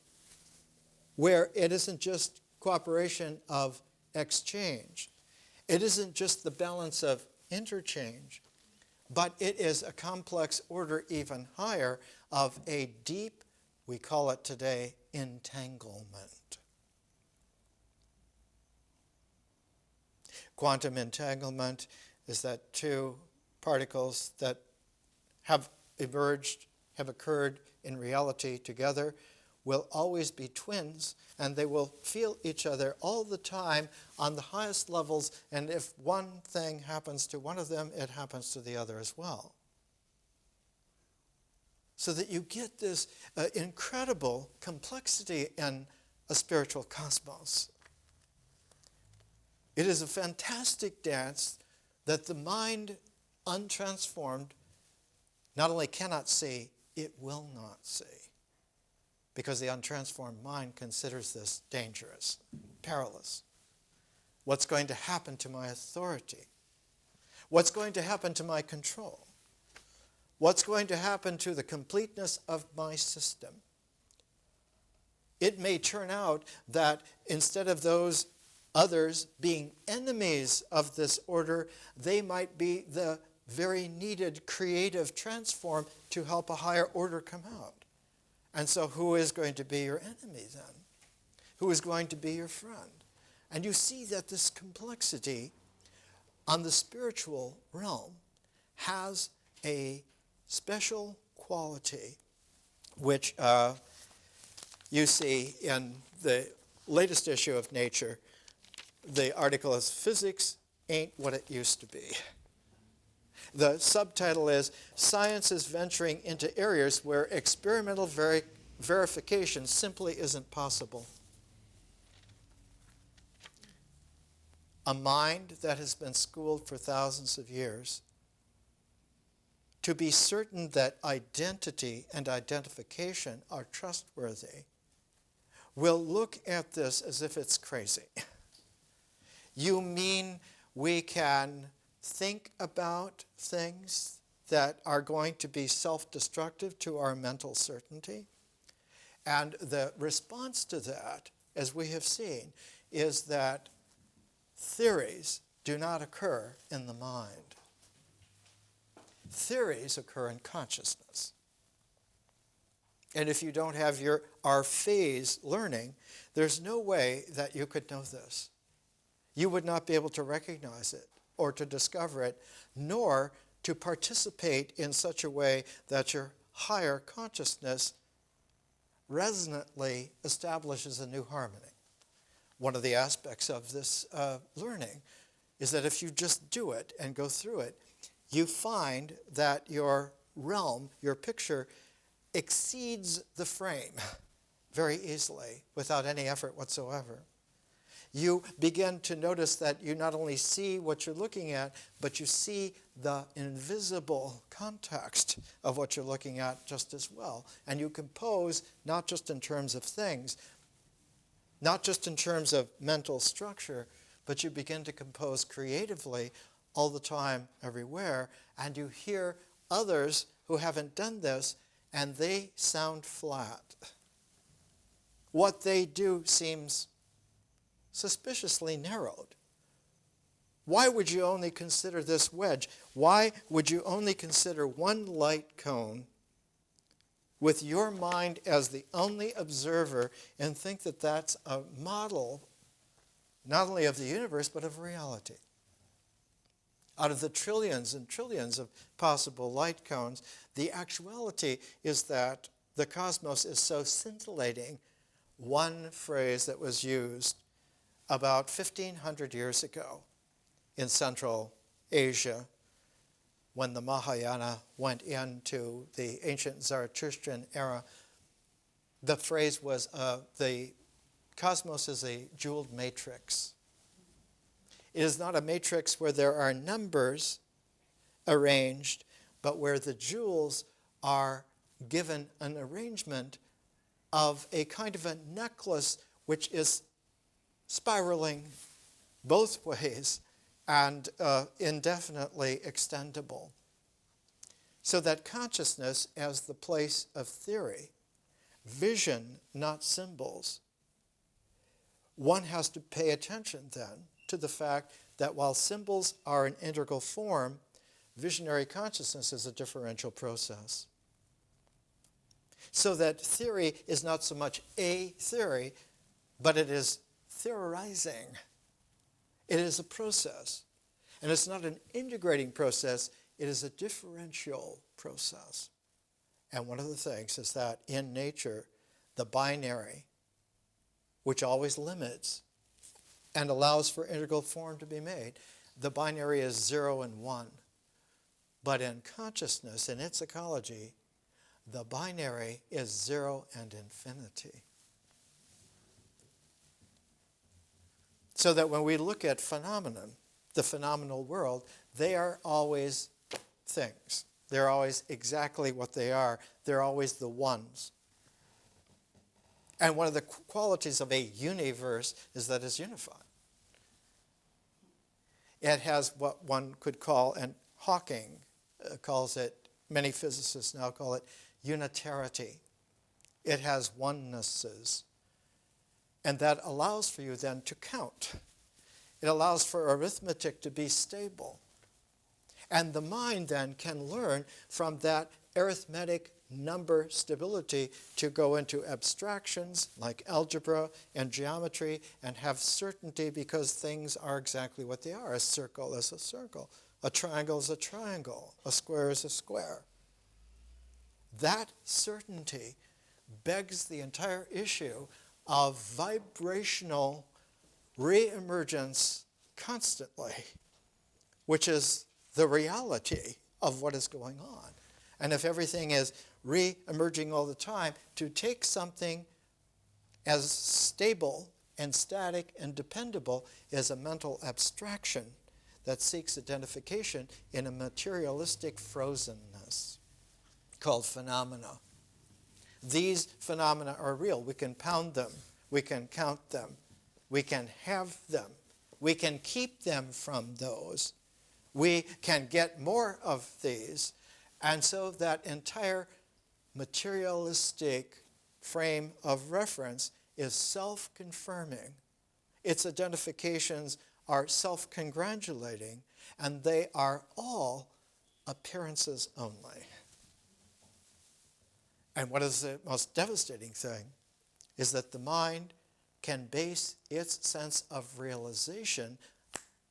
where it isn't just cooperation of exchange. It isn't just the balance of interchange, but it is a complex order even higher of a deep, we call it today, entanglement. Quantum entanglement is that two particles that have emerged, have occurred in reality together, will always be twins, and they will feel each other all the time on the highest levels, and if one thing happens to one of them, it happens to the other as well. So that you get this incredible complexity in a spiritual cosmos. It is a fantastic dance that the mind, untransformed, not only cannot see, it will not see. Because the untransformed mind considers this dangerous, perilous. What's going to happen to my authority? What's going to happen to my control? What's going to happen to the completeness of my system? It may turn out that instead of those others being enemies of this order, they might be the very needed creative transform to help a higher order come out. And so who is going to be your enemy then? Who is going to be your friend? And you see that this complexity on the spiritual realm has a special quality which you see in the latest issue of Nature. The article is "Physics Ain't What It Used to Be." The subtitle is "Science is Venturing into Areas Where Experimental Verification Simply Isn't Possible." A mind that has been schooled for thousands of years to be certain that identity and identification are trustworthy will look at this as if it's crazy. You mean we can think about things that are going to be self-destructive to our mental certainty? And the response to that, as we have seen, is that theories do not occur in the mind. Theories occur in consciousness. And if you don't have our phase learning, there's no way that you could know this. You would not be able to recognize it or to discover it, nor to participate in such a way that your higher consciousness resonantly establishes a new harmony. One of the aspects of this learning is that if you just do it and go through it, you find that your realm, your picture, exceeds the frame very easily without any effort whatsoever. You begin to notice that you not only see what you're looking at, but you see the invisible context of what you're looking at just as well. And you compose not just in terms of things, not just in terms of mental structure, but you begin to compose creatively all the time, everywhere, and you hear others who haven't done this, and they sound flat. What they do seems suspiciously narrowed. Why would you only consider this wedge? Why would you only consider one light cone with your mind as the only observer and think that that's a model not only of the universe but of reality? Out of the trillions and trillions of possible light cones, the actuality is that the cosmos is so scintillating. One phrase that was used about 1,500 years ago in Central Asia, when the Mahayana went into the ancient Zarathustrian era, the phrase was, the cosmos is a jeweled matrix. It is not a matrix where there are numbers arranged, but where the jewels are given an arrangement of a kind of a necklace which is spiraling both ways and indefinitely extendable. So that consciousness as the place of theory, vision, not symbols, one has to pay attention then to the fact that while symbols are an integral form, visionary consciousness is a differential process. So that theory is not so much a theory, but it is theorizing. It is a process. And it's not an integrating process, it is a differential process. And one of the things is that in nature, the binary, which always limits and allows for integral form to be made, the binary is 0 and 1. But in consciousness, in its ecology, the binary is 0 and infinity. So that when we look at phenomenon, the phenomenal world, they are always things. They're always exactly what they are. They're always the ones. And one of the qualities of a universe is that it's unified. It has what one could call, and Hawking calls it, many physicists now call it, unitarity. It has onenesses. And that allows for you then to count. It allows for arithmetic to be stable. And the mind then can learn from that arithmetic number stability to go into abstractions like algebra and geometry and have certainty because things are exactly what they are. A circle is a circle. A triangle is a triangle. A square is a square. That certainty begs the entire issue of vibrational re-emergence constantly, which is the reality of what is going on. And if everything is re-emerging all the time, to take something as stable and static and dependable is a mental abstraction that seeks identification in a materialistic frozenness called phenomena. These phenomena are real. We can pound them. We can count them. We can have them. We can keep them from those. We can get more of these. And so that entire materialistic frame of reference is self-confirming. Its identifications are self-congratulating, and they are all appearances only. And what is the most devastating thing is that the mind can base its sense of realization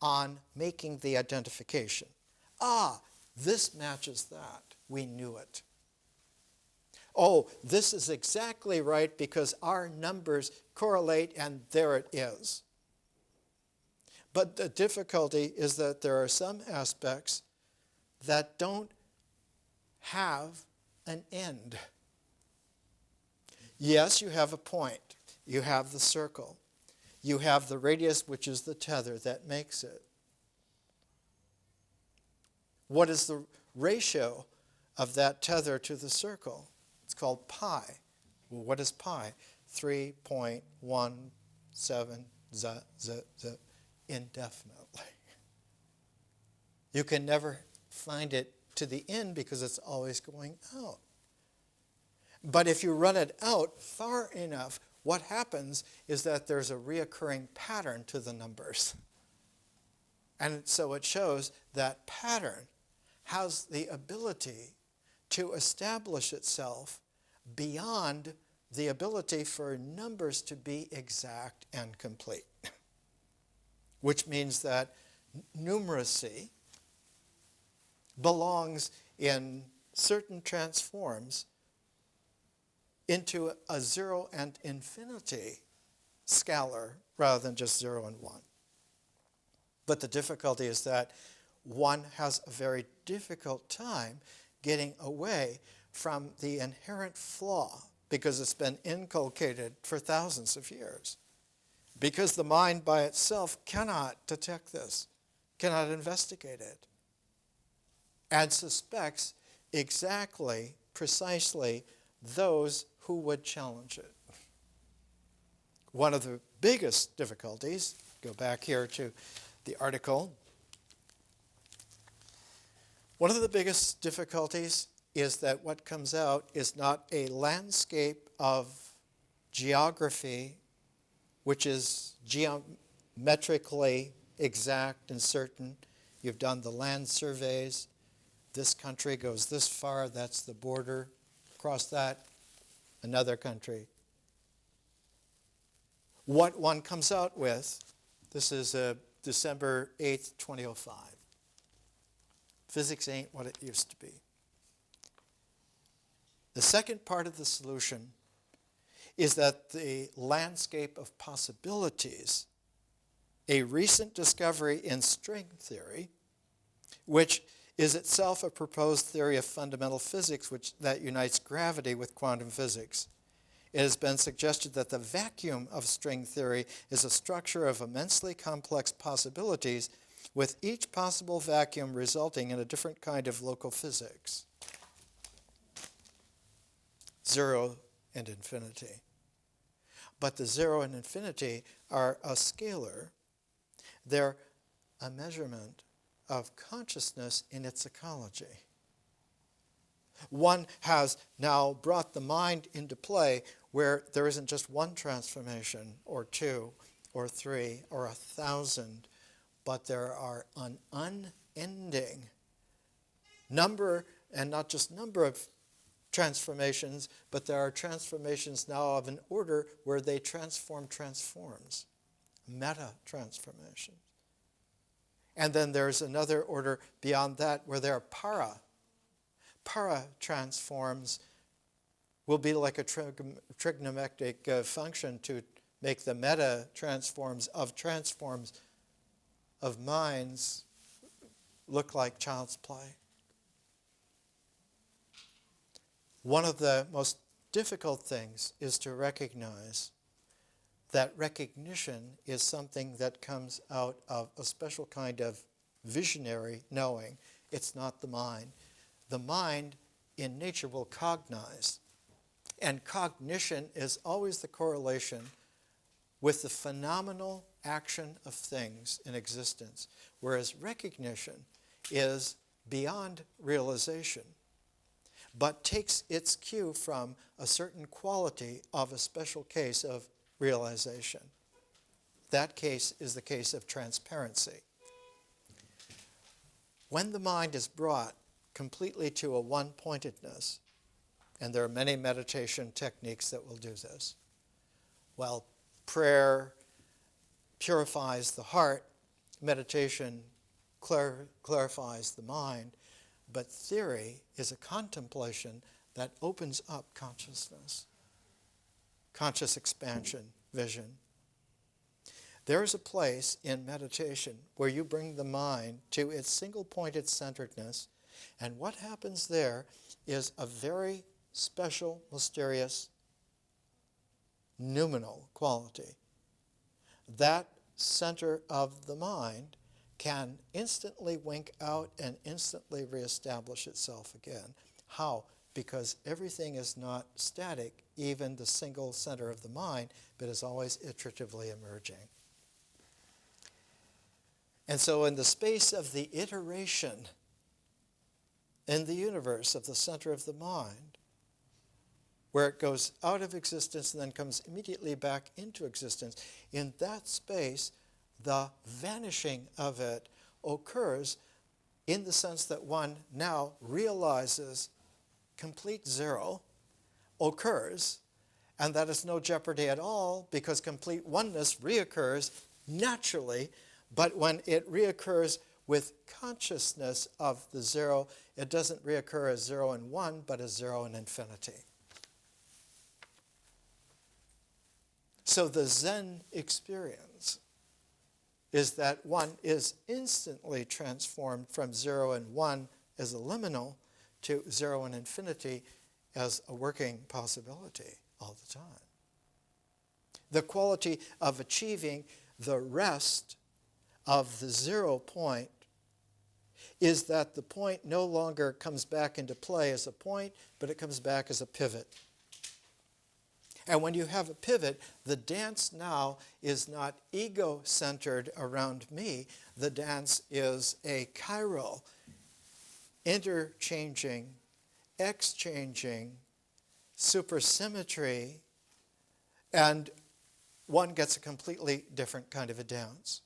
on making the identification. Ah, this matches that. We knew it. Oh, this is exactly right because our numbers correlate and there it is. But the difficulty is that there are some aspects that don't have an end. Yes, you have a point. You have the circle. You have the radius, which is the tether that makes it. What is the ratio of that tether to the circle? It's called pi. Well, what is pi? 3.17 indefinitely. You can never find it to the end because it's always going out. But if you run it out far enough, what happens is that there's a reoccurring pattern to the numbers. And so it shows that pattern has the ability to establish itself beyond the ability for numbers to be exact and complete. Which means that numeracy belongs in certain transforms into a 0 and infinity scalar rather than just 0 and 1. But the difficulty is that one has a very difficult time getting away from the inherent flaw because it's been inculcated for thousands of years. Because the mind by itself cannot detect this, cannot investigate it, and suspects exactly, precisely those who would challenge it. one of the biggest difficulties, go back here to the article, one of the biggest difficulties is that what comes out is not a landscape of geography which is geometrically exact and certain. You've done the land surveys. This country goes this far, that's the border. Across that, another country. What one comes out with, this is December 8th, 2005. Physics ain't what it used to be. The second part of the solution is that the landscape of possibilities, a recent discovery in string theory, which is itself a proposed theory of fundamental physics that unites gravity with quantum physics. It has been suggested that the vacuum of string theory is a structure of immensely complex possibilities, with each possible vacuum resulting in a different kind of local physics. Zero and infinity. But the zero and infinity are a scalar. They're a measurement of consciousness in its ecology. One has now brought the mind into play where there isn't just one transformation or two or three or 1,000, but there are an unending number, and not just number of transformations, but there are transformations now of an order where they transforms, meta-transformations. And then there's another order beyond that where there are para-transforms will be like a trigonometric function to make the meta-transforms of minds look like child's play. One of the most difficult things is to recognize that recognition is something that comes out of a special kind of visionary knowing. It's not the mind. The mind in nature will cognize. And cognition is always the correlation with the phenomenal action of things in existence, whereas recognition is beyond realization, but takes its cue from a certain quality of a special case of realization. That case is the case of transparency. When the mind is brought completely to a one-pointedness, and there are many meditation techniques that will do this, while prayer purifies the heart, meditation clarifies the mind, but theory is a contemplation that opens up consciousness, conscious expansion, vision. There's a place in meditation where you bring the mind to its single-pointed centeredness, and what happens there is a very special, mysterious, noumenal quality. That center of the mind can instantly wink out and instantly reestablish itself again. How? Because everything is not static, even the single center of the mind, but is always iteratively emerging. And so in the space of the iteration in the universe of the center of the mind, where it goes out of existence and then comes immediately back into existence, in that space, the vanishing of it occurs in the sense that one now realizes complete zero occurs, and that is no jeopardy at all because complete oneness reoccurs naturally, but when it reoccurs with consciousness of the zero, it doesn't reoccur as 0 and 1, but as 0 and infinity. So the Zen experience is that one is instantly transformed from 0 and 1 as a liminal to 0 and infinity as a working possibility all the time. The quality of achieving the rest of the 0 point is that the point no longer comes back into play as a point, but it comes back as a pivot. And when you have a pivot, the dance now is not ego-centered around me. The dance is a chiral, interchanging, exchanging, supersymmetry, and one gets a completely different kind of a dance.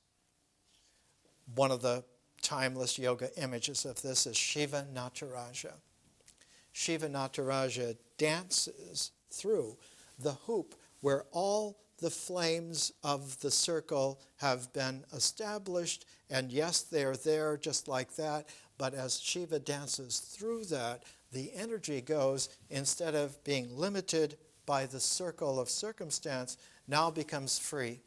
One of the timeless yoga images of this is Shiva Nataraja. Shiva Nataraja dances through the hoop where all the flames of the circle have been established, and yes, they're there just like that, but as Shiva dances through that, the energy goes, instead of being limited by the circle of circumstance, now becomes free.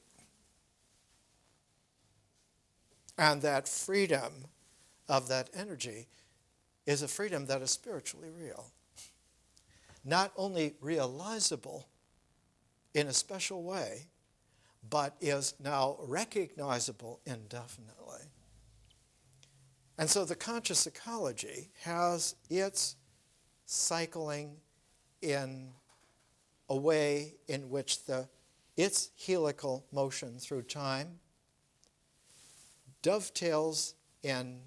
And that freedom of that energy is a freedom that is spiritually real. Not only realizable in a special way, but is now recognizable indefinitely. And so the conscious ecology has its cycling in a way in which its helical motion through time dovetails in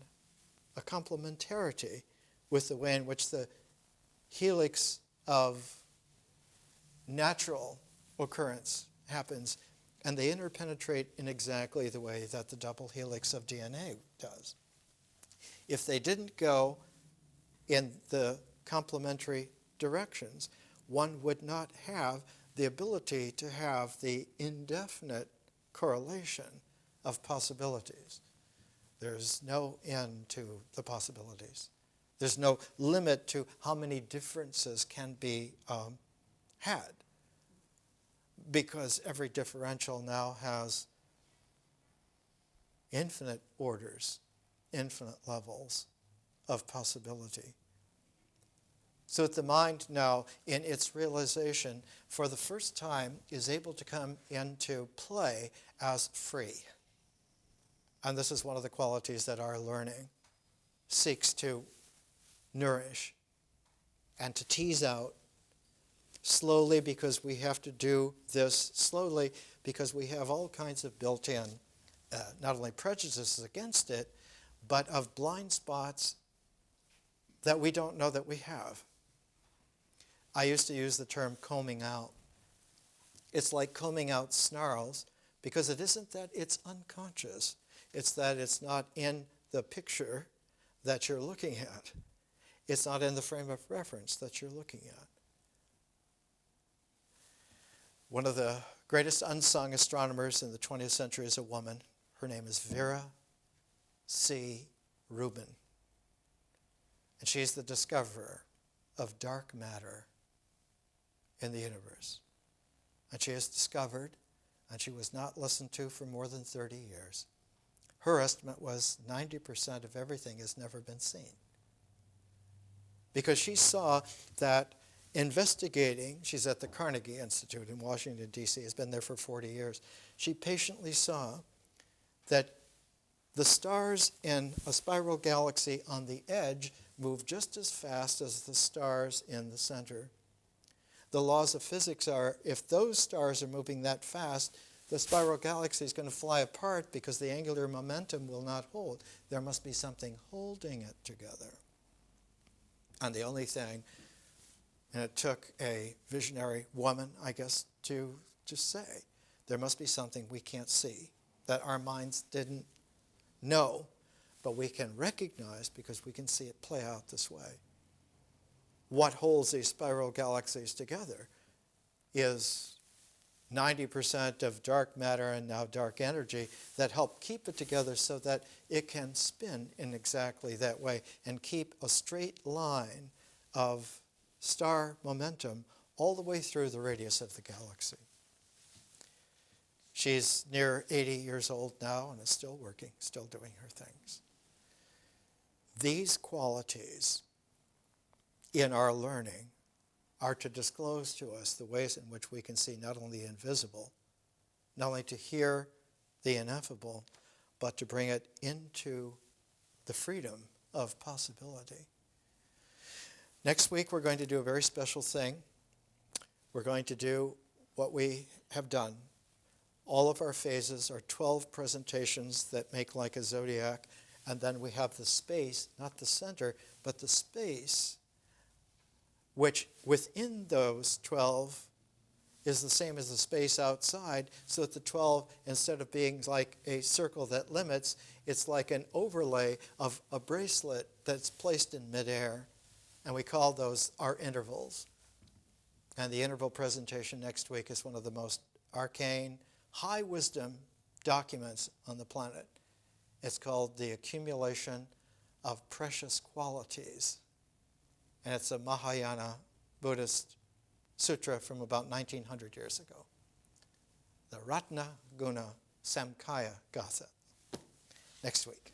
a complementarity with the way in which the helix of natural occurrence happens, and they interpenetrate in exactly the way that the double helix of DNA does. If they didn't go in the complementary directions, one would not have the ability to have the indefinite correlation of possibilities. There's no end to the possibilities. There's no limit to how many differences can be had, because every differential now has infinite orders, infinite levels of possibility. So that the mind now, in its realization, for the first time, is able to come into play as free. And this is one of the qualities that our learning seeks to nourish and to tease out slowly, because we have to do this slowly, because we have all kinds of built-in, not only prejudices against it, but of blind spots that we don't know that we have. I used to use the term combing out. It's like combing out snarls, because it isn't that it's unconscious. It's that it's not in the picture that you're looking at. It's not in the frame of reference that you're looking at. One of the greatest unsung astronomers in the 20th century is a woman. Her name is Vera C Rubin. And she's the discoverer of dark matter in the universe. And she has discovered, and she was not listened to for more than 30 years. Her estimate was 90% of everything has never been seen. Because she saw that investigating, she's at the Carnegie Institute in Washington, D.C., has been there for 40 years. She patiently saw that the stars in a spiral galaxy on the edge move just as fast as the stars in the center. The laws of physics are, if those stars are moving that fast, the spiral galaxy is going to fly apart because the angular momentum will not hold. There must be something holding it together. And the only thing, and it took a visionary woman, I guess, to just say, there must be something we can't see, that our minds didn't know, but we can recognize because we can see it play out this way. What holds these spiral galaxies together is 90% of dark matter and now dark energy that help keep it together so that it can spin in exactly that way and keep a straight line of star momentum all the way through the radius of the galaxy. She's near 80 years old now and is still working, still doing her things. These qualities in our learning are to disclose to us the ways in which we can see not only the invisible, not only to hear the ineffable, but to bring it into the freedom of possibility. Next week, we're going to do a very special thing. We're going to do what we have done. All of our phases are 12 presentations that make like a zodiac, and then we have the space, not the center, but the space, which within those 12 is the same as the space outside, so that the 12, instead of being like a circle that limits, it's like an overlay of a bracelet that's placed in midair, and we call those our intervals. And the interval presentation next week is one of the most arcane, high wisdom documents on the planet. It's called The Accumulation of Precious Qualities. And it's a Mahayana Buddhist sutra from about 1900 years ago. The Ratna Guna Samkhya Gatha. Next week.